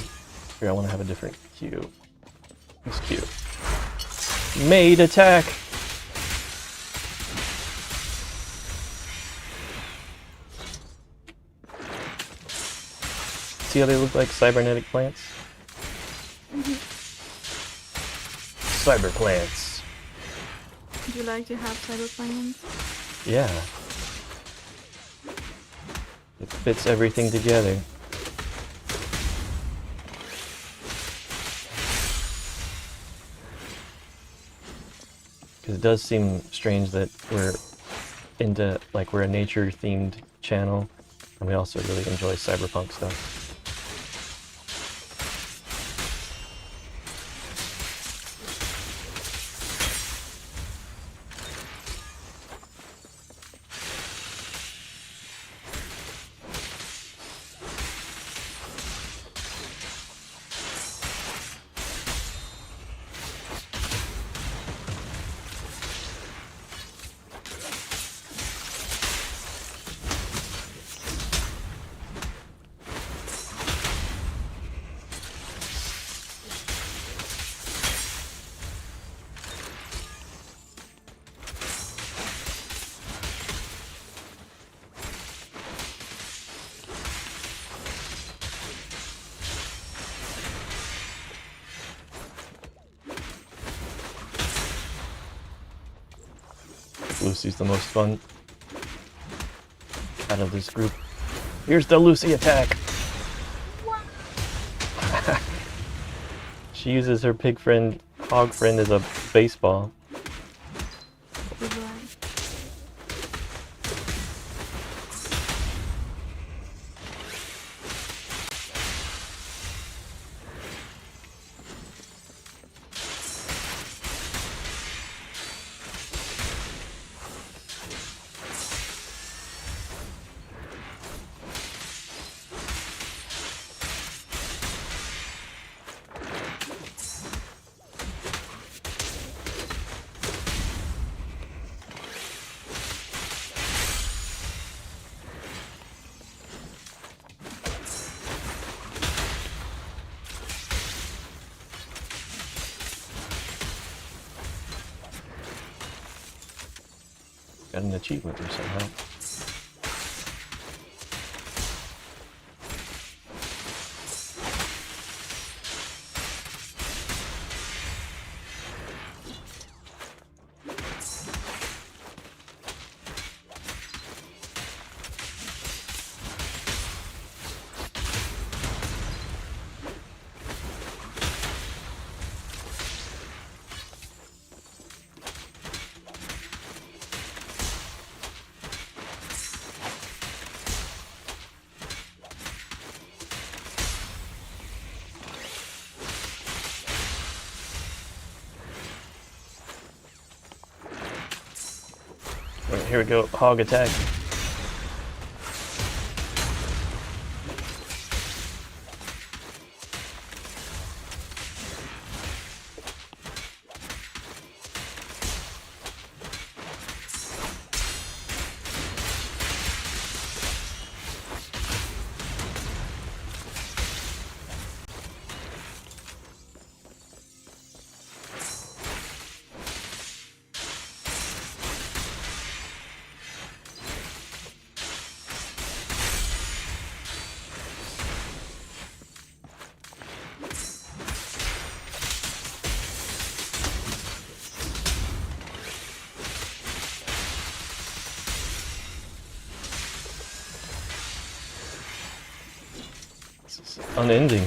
Here, I want to have a different Q. This Q. Made attack! See how they look like cybernetic plants? Cyber plants. Would you like to have cyber plans? Yeah. It fits everything together. Because it does seem strange that we're into, like, we're a nature-themed channel, and we also really enjoy cyberpunk stuff. Lucy's the most fun out of this group. Here's the Lucy attack! She uses her pig friend, hog friend, as a baseball. Got an achievement there somehow. Right, here we go, hog attack. Unending.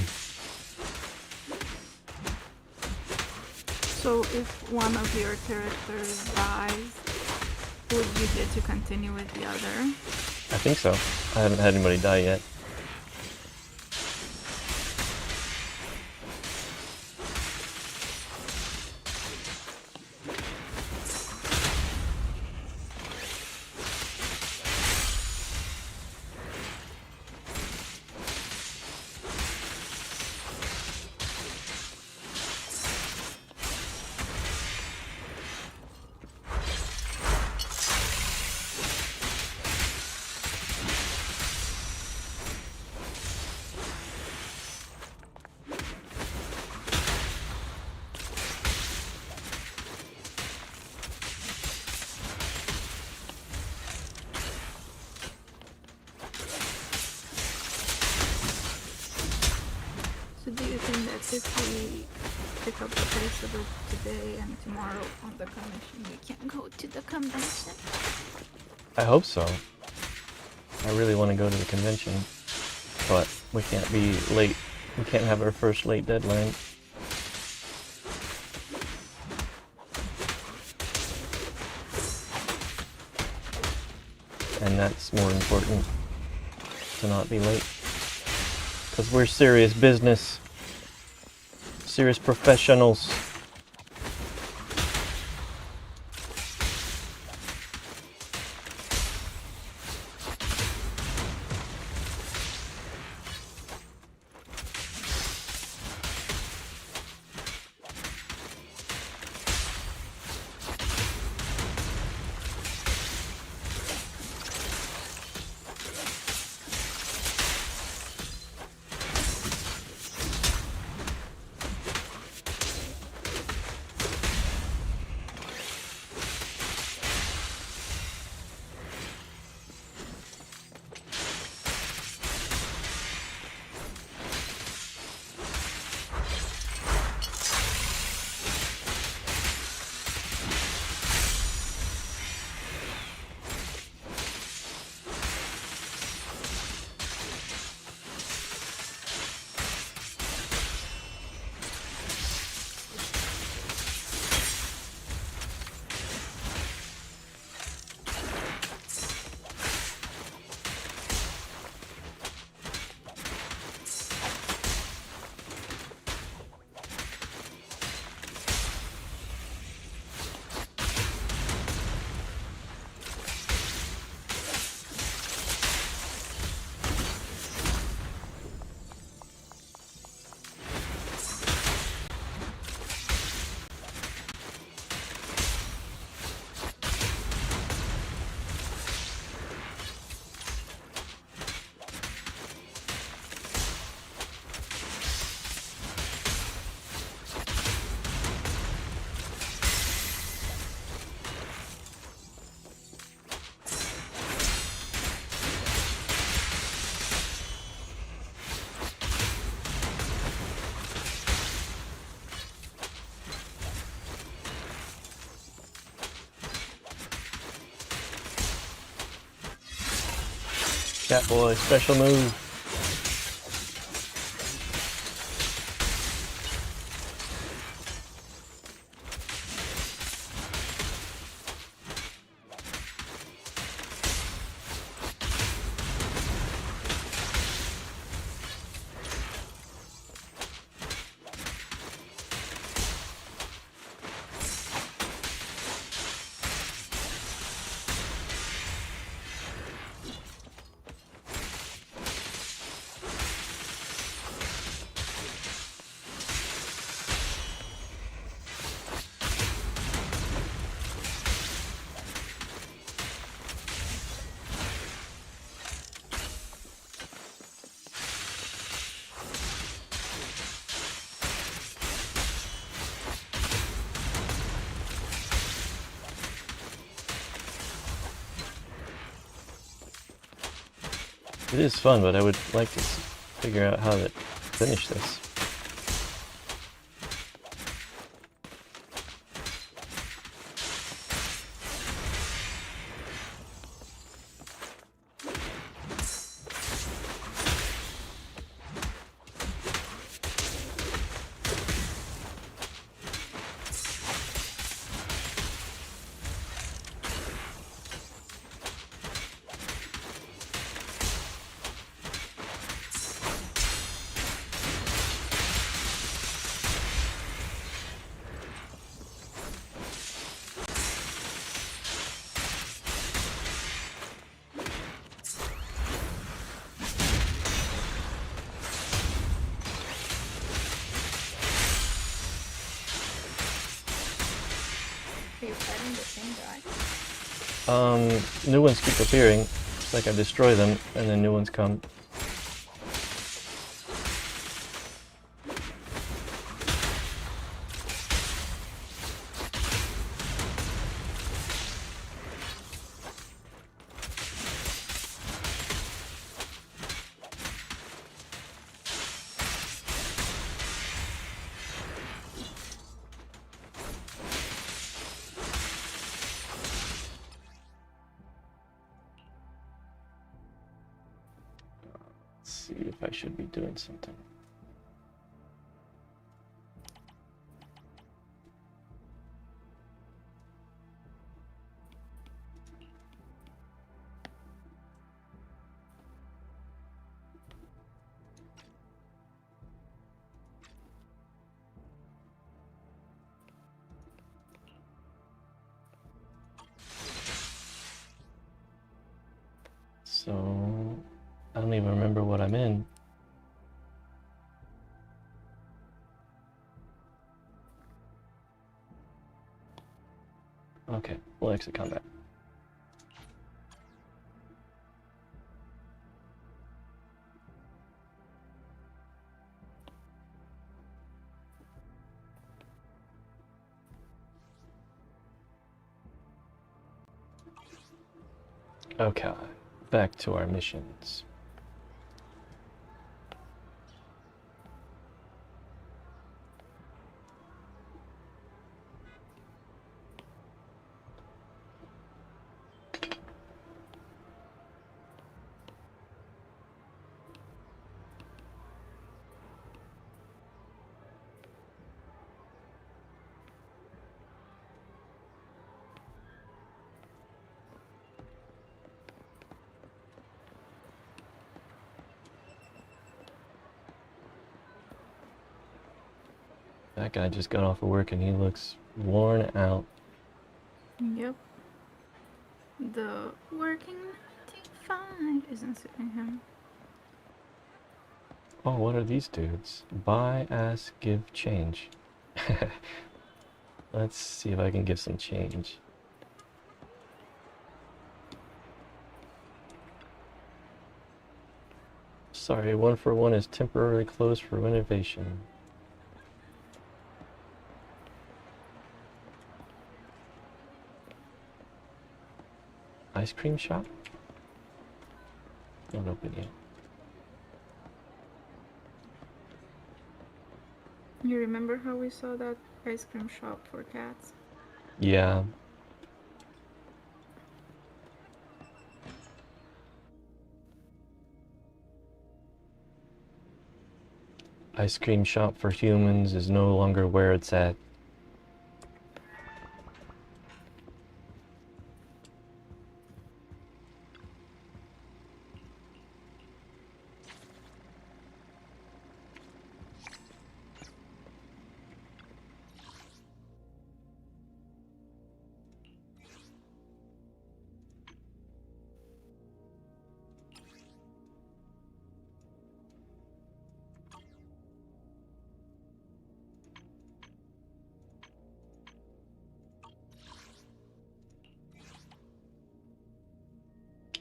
So if one of your characters dies, Would you get to continue with the other? I think so. I haven't had anybody die yet. So do you think that if we pick up the pace of it today and tomorrow on the convention, we can go to the convention? I hope so. I really want to go to the convention, but we can't be late. We can't have our first late deadline. And that's more important, to not be late. Because we're serious business. Serious professionals. Catboy, special move. It is fun, but I would like to figure out how to finish this. you fighting the same guy? New ones keep appearing. It's like I destroy them, and then new ones come. See if I should be doing something. So, I don't even remember what I'm in. Okay, we'll exit combat. Okay, back to our missions. That guy just got off of work and he looks worn out. Yep. The working 95 isn't suiting him. Oh, what are these dudes? Buy, ask, give, change. Let's see if I can give some change. Sorry, 1 for 1 is temporarily closed for renovation. Ice cream shop? Not open yet. You remember how we saw that ice cream shop for cats? Yeah. Ice cream shop for humans is no longer where it's at.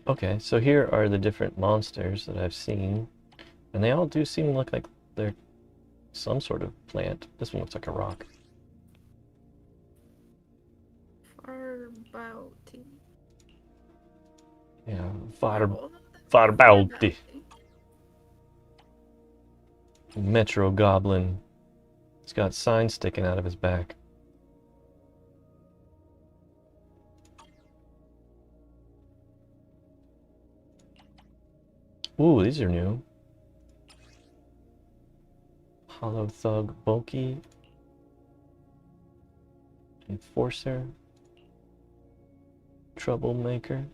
Okay, so here are the different monsters that I've seen, and they all do seem to look like they're some sort of plant. This one looks like a rock. Farbauti. Yeah, All of them? Farbauti. Metro Goblin. He's got signs sticking out of his back. Ooh, these are new. Hollow Thug Bulky. Enforcer. Troublemaker.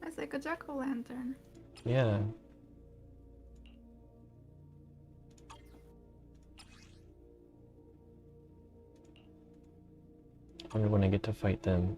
That's like a jack-o'-lantern. Yeah. I wonder when I get to fight them.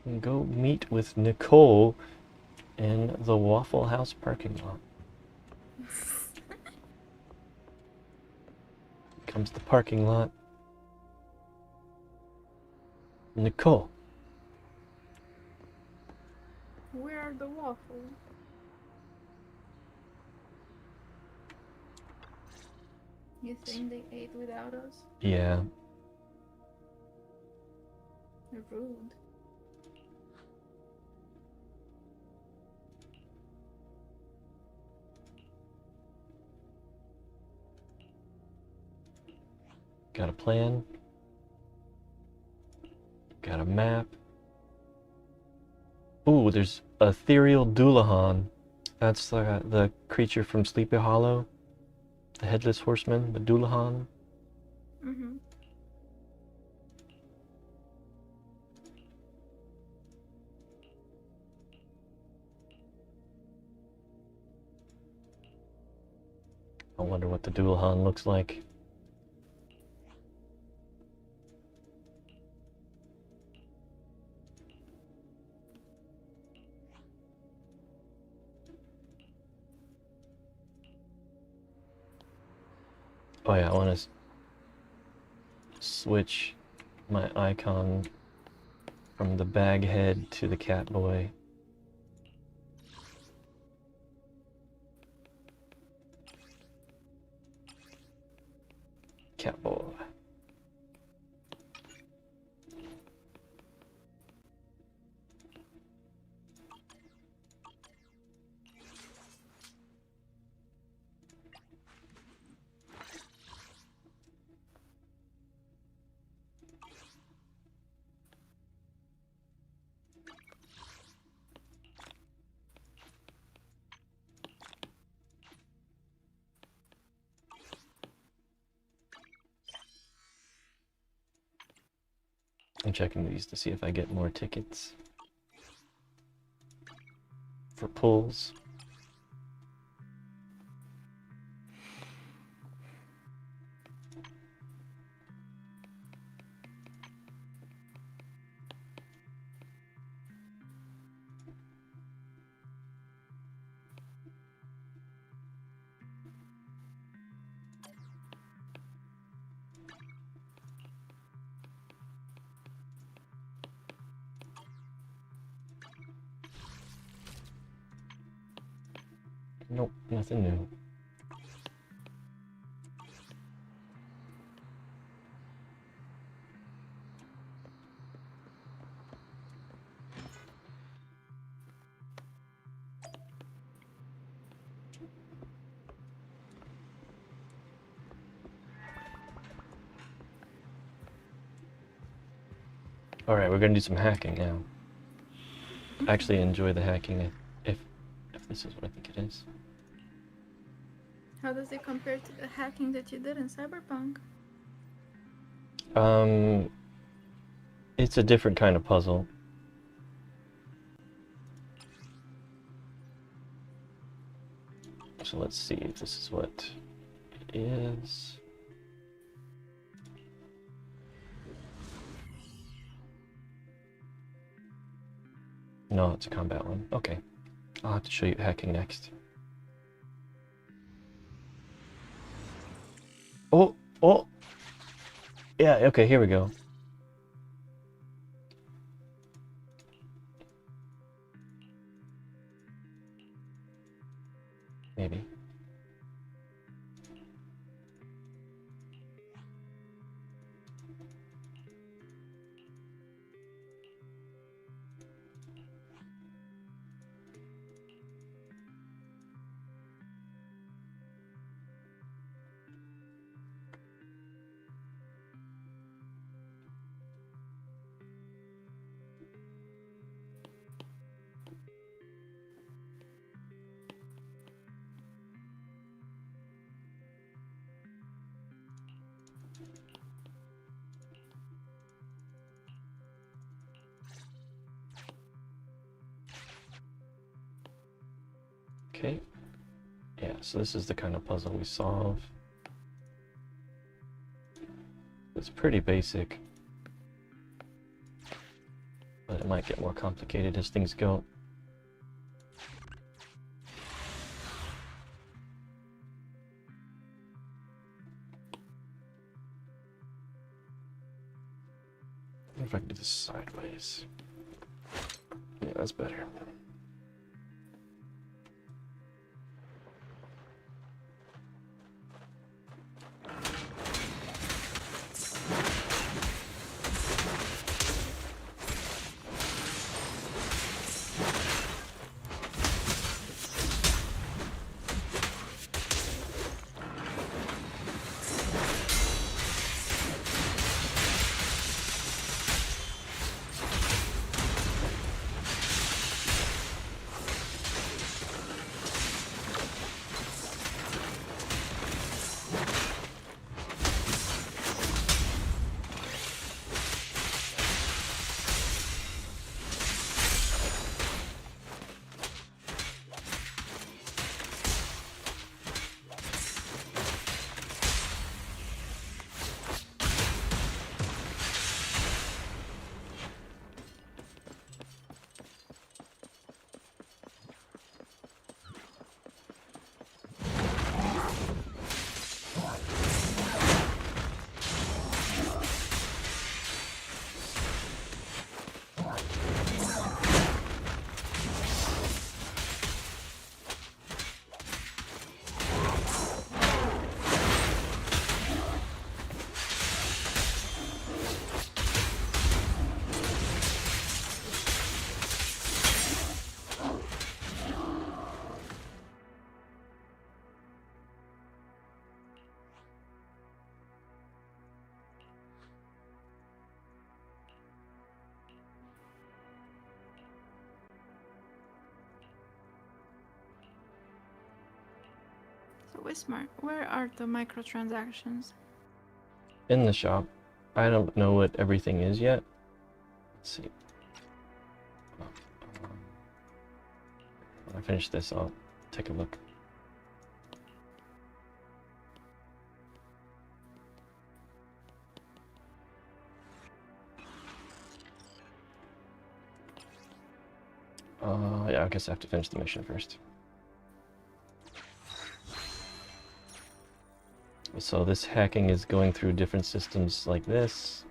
and go meet with Nicole in the Waffle House parking lot. Comes the parking lot. Nicole. Where are the waffles? You think they ate without us? Yeah. They're rude. Got a plan. Got a map. Ooh, there's ethereal Doulahan. That's the creature from Sleepy Hollow. The headless horseman, the Doulahan. Mm-hmm. I wonder what the Doulahan looks like. Oh yeah, I want to switch my icon from the bag head to the cat boy. Cat boy. I'm checking these to see if I get more tickets for pulls. Nope, nothing new. Alright, we're gonna do some hacking now. Actually enjoy the hacking if this is what I think it is. How does it compare to the hacking that you did in Cyberpunk? It's a different kind of puzzle. So let's see if this is what it is. No, it's a combat one. Okay. I'll have to show you hacking next. Oh, oh! Yeah, okay, here we go. Maybe. Okay. Yeah, so this is the kind of puzzle we solve. It's pretty basic, but it might might get more complicated as things go. I wonder if I can do this sideways. Yeah, that's better. So Wismar, where are the microtransactions? In the shop. I don't know what everything is yet. Let's see. When I finish this, I'll take a look. Yeah, I guess I have to finish the mission first. So this hacking is going through different systems like this.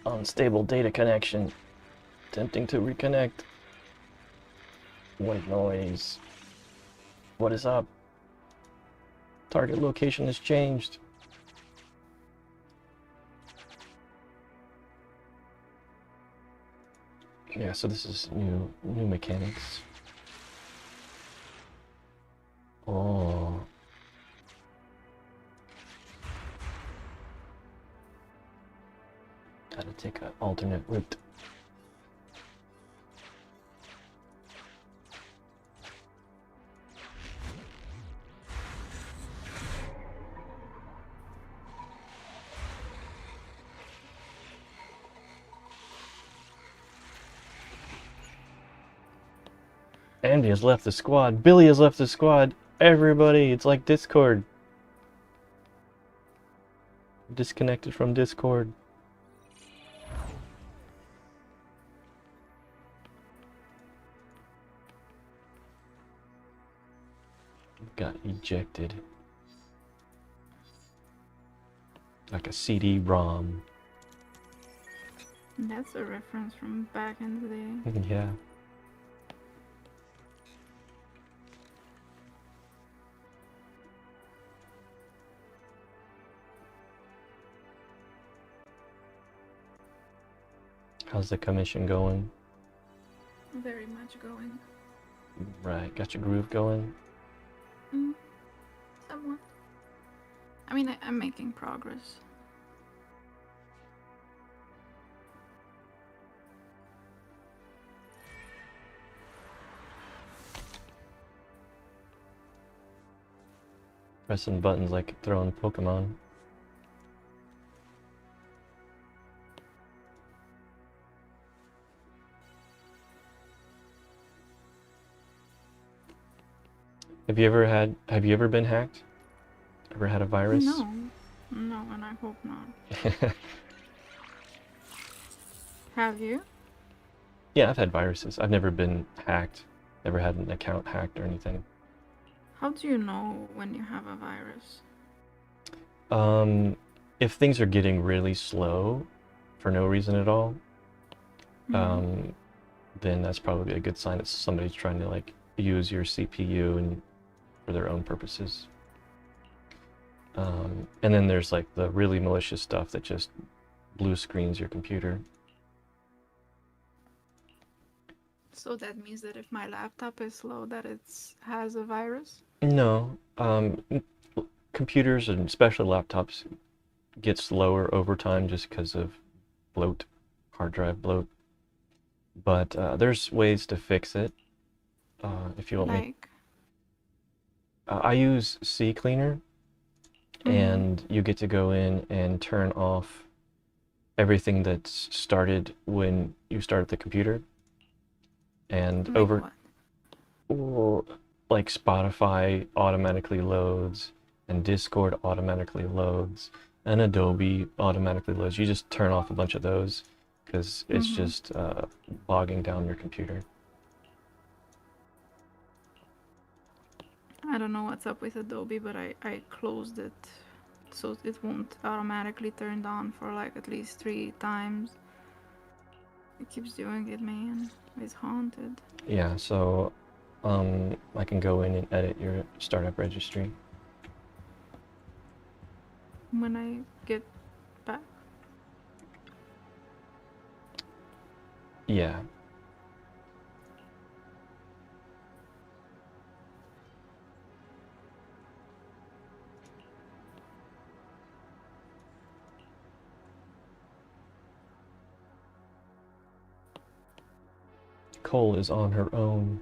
Unstable data connection. Attempting to reconnect. White noise. What is up? Target location has changed. Yeah, so this is new mechanics. Oh. Gotta take an alternate route. Andy has left the squad. Billy has left the squad. Everybody, it's like Discord. Disconnected from Discord. Got ejected. Like a CD-ROM. That's a reference from back in the day. Yeah. How's the commission going? Very much going. Right, got your groove going? Somewhat. I mean, I'm making progress. Pressing buttons like throwing Pokemon. Have you ever been hacked? Ever had a virus? No. No, and I hope not. Have you? Yeah, I've had viruses. I've never been hacked. Never had an account hacked or anything. How do you know when you have a virus? If things are getting really slow for no reason at all, then that's probably a good sign that somebody's trying to like use your CPU and for their own purposes. And then there's like the really malicious stuff that just blue screens your computer. So that means that if my laptop is slow, that it has a virus? No, computers and especially laptops get slower over time just because of bloat, hard drive bloat. But there's ways to fix it. If you want me, Like, I use CCleaner, and you get to go in and turn off everything that's started when you started the computer. And like over, what? or like Spotify automatically loads, and Discord automatically loads, and Adobe automatically loads. You just turn off a bunch of those because it's just bogging down your computer. I don't know what's up with Adobe, but I closed it so it won't automatically turn on for like at least 3 times. It keeps doing it, man. It's haunted. Yeah, so I can go in and edit your startup registry. When I get back. Yeah. Cole is on her own.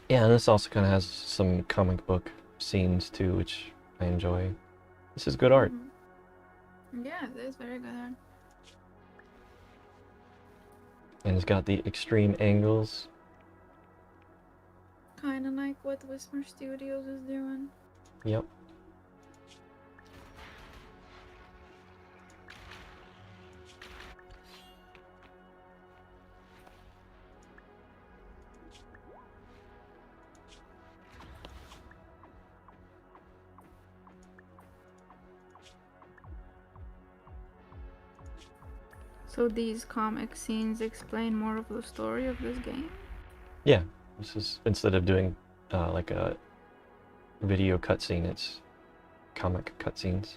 Yeah, and this also kind of has some comic book scenes too, which I enjoy. This is good art. Yeah, it is very good art. And it's got the extreme angles. Kinda like what Whisper Studios is doing. Yep. So these comic scenes explain more of the story of this game? Yeah, this is, instead of doing like a video cutscene, it's comic cutscenes.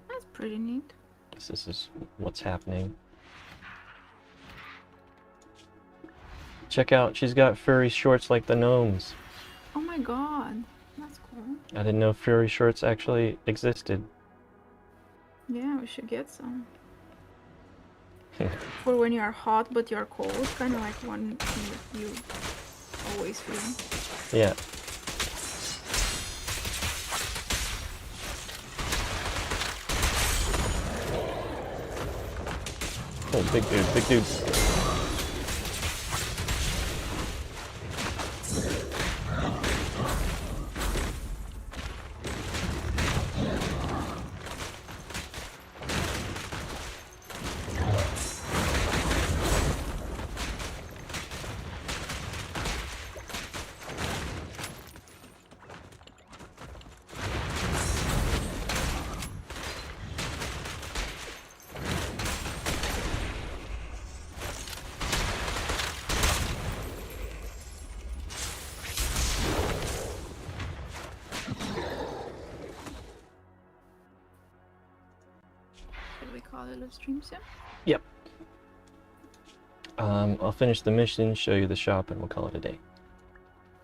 That's pretty neat. This is what's happening. Check out, she's got furry shorts like the gnomes. Oh my god, that's cool. I didn't know furry shorts actually existed. Yeah, we should get some. For when you are hot but you're cold, kind of like one you always feel. Yeah. Oh, big dude, big dude. Should we call it a stream soon? Yep. I'll finish the mission, show you the shop, and we'll call it a day.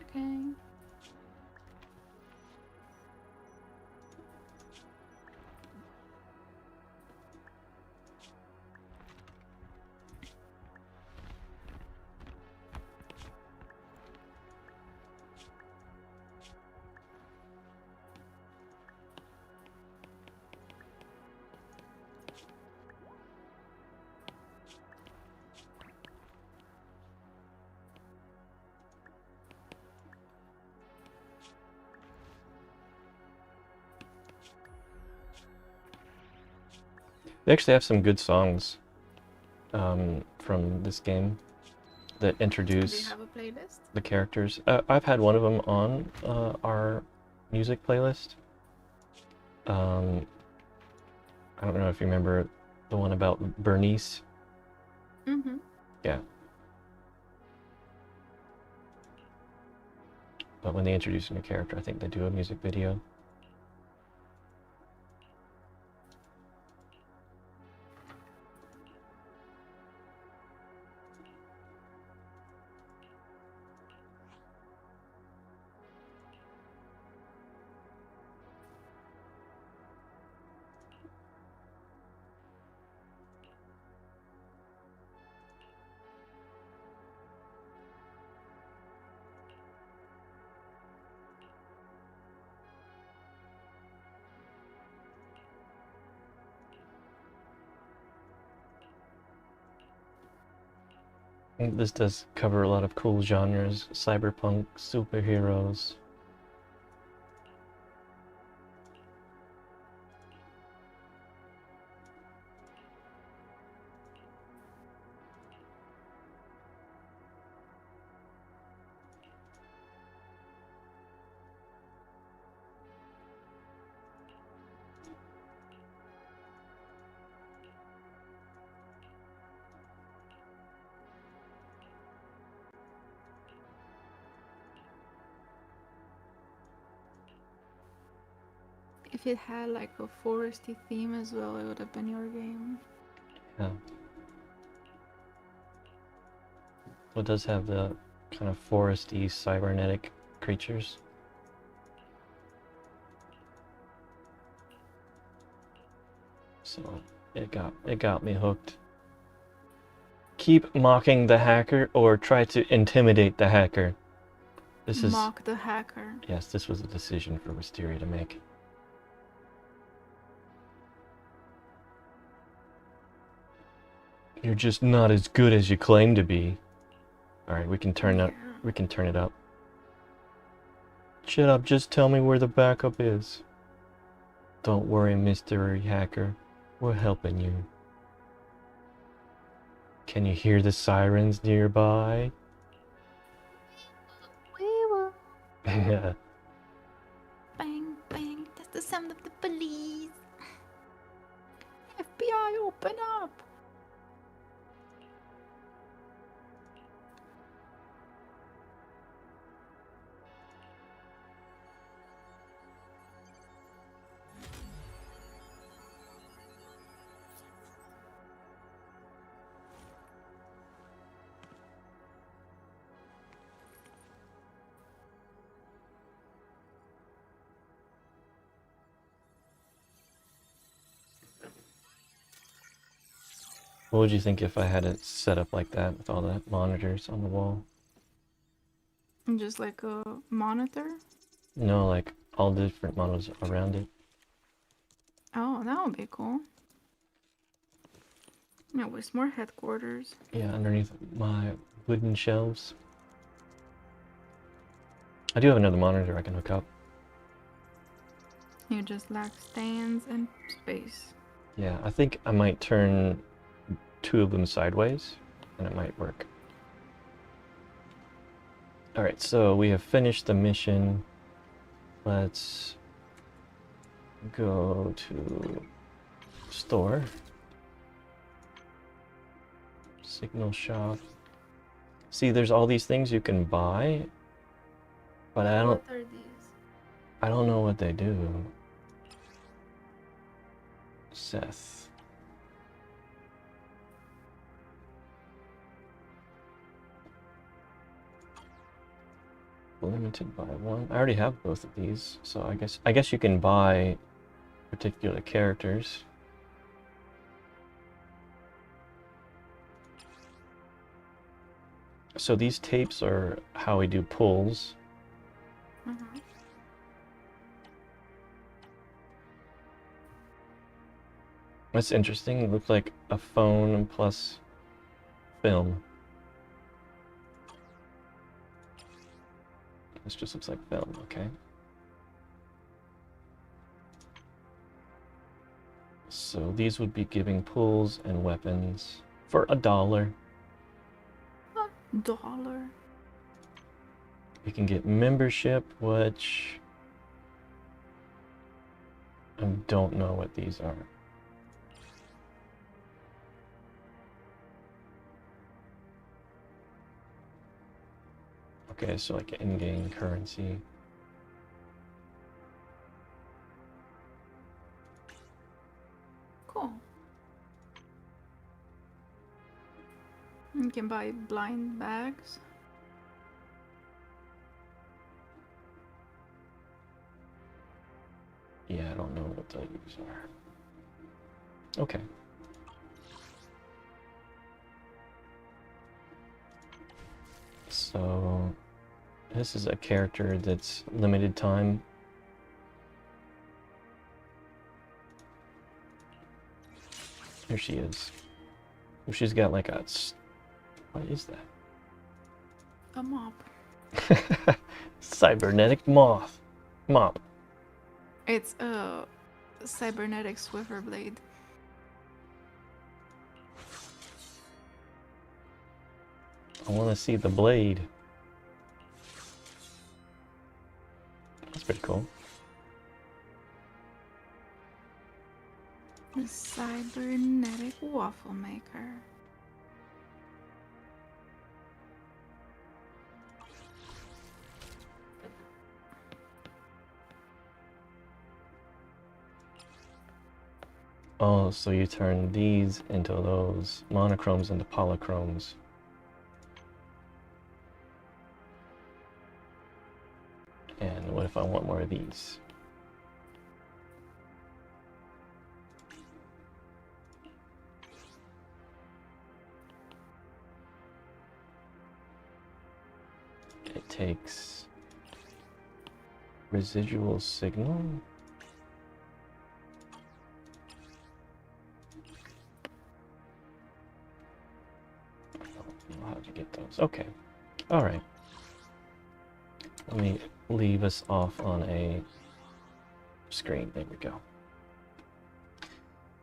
Okay. They actually have some good songs from this game that Do you introduce have a playlist? the characters. I've had one of them on our music playlist. I don't know if you remember the one about Bernice. Mm-hmm. Yeah. But when they introduce a new character, I think they do a music video. This does cover a lot of cool genres: cyberpunk, superheroes. If it had like a foresty theme as well, it would have been your game. Yeah. Well, it does have the kind of foresty, cybernetic creatures. So it got me hooked. Keep mocking the hacker or try to intimidate the hacker. This is Mock the hacker. yes, this was a decision for Wisteria to make. You're just not as good as you claim to be. Alright, we can turn up. Yeah. We can turn it up. Shut up, just tell me where the backup is. Don't worry, mystery hacker. We're helping you. Can you hear the sirens nearby? We will. Yeah. Bang, bang. That's the sound of the police. FBI, open up. What would you think if I had it set up like that with all the monitors on the wall? And just like a monitor. No, like all the different models around it. Oh, that would be cool. Yeah, with more headquarters. Yeah, underneath my wooden shelves. I do have another monitor I can hook up. You just lack stands and space. Yeah, I think I might turn 2 of them sideways, and it might work. Alright, so we have finished the mission. Let's go to store. Signal shop. See, there's all these things you can buy, but I What are these? don't know what they do. Seth. Limited by 1. I already have both of these, so I guess you can buy particular characters. So these tapes are how we do pulls. Uh-huh. That's interesting. It looks like a phone plus film. This just looks like film, okay. So these would be giving pulls and weapons for $1. $1. You can get membership, which I don't know what these are. Okay, so like in-game currency. Cool. You can buy blind bags. Yeah, I don't know what those are. Okay. So this is a character that's limited time. Here she is. Oh, she's got like a... What is that? A mop. Cybernetic moth. Mop. It's a cybernetic Swiffer blade. I want to see the blade. That's pretty cool. The cybernetic waffle maker. Oh, so you turn these into those monochromes into polychromes. And what if I want more of these? It takes residual signal. I don't know how to get those. Okay. All right. Let me leave us off on a screen. There we go.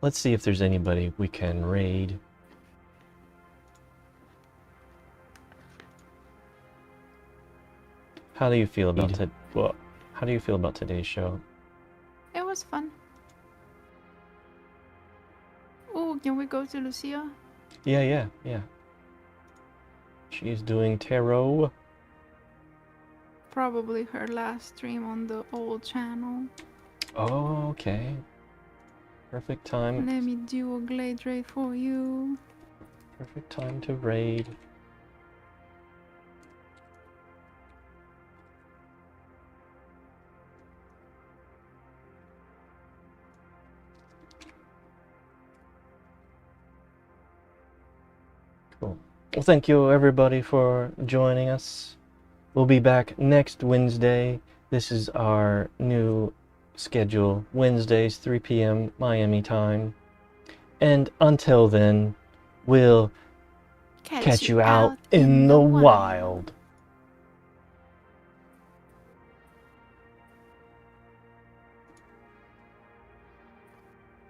Let's see if there's anybody we can raid. How do you feel about how do you feel about today's show? It was fun. Oh, can we go to Lucia? Yeah. She's doing tarot. Probably her last stream on the old channel. Oh, okay. Perfect time. Let me do a glade raid for you. Perfect time to raid. Cool. Well, thank you everybody for joining us. We'll be back next Wednesday. This is our new schedule. Wednesdays, 3 p.m. Miami time. And until then, we'll catch you out in the wild.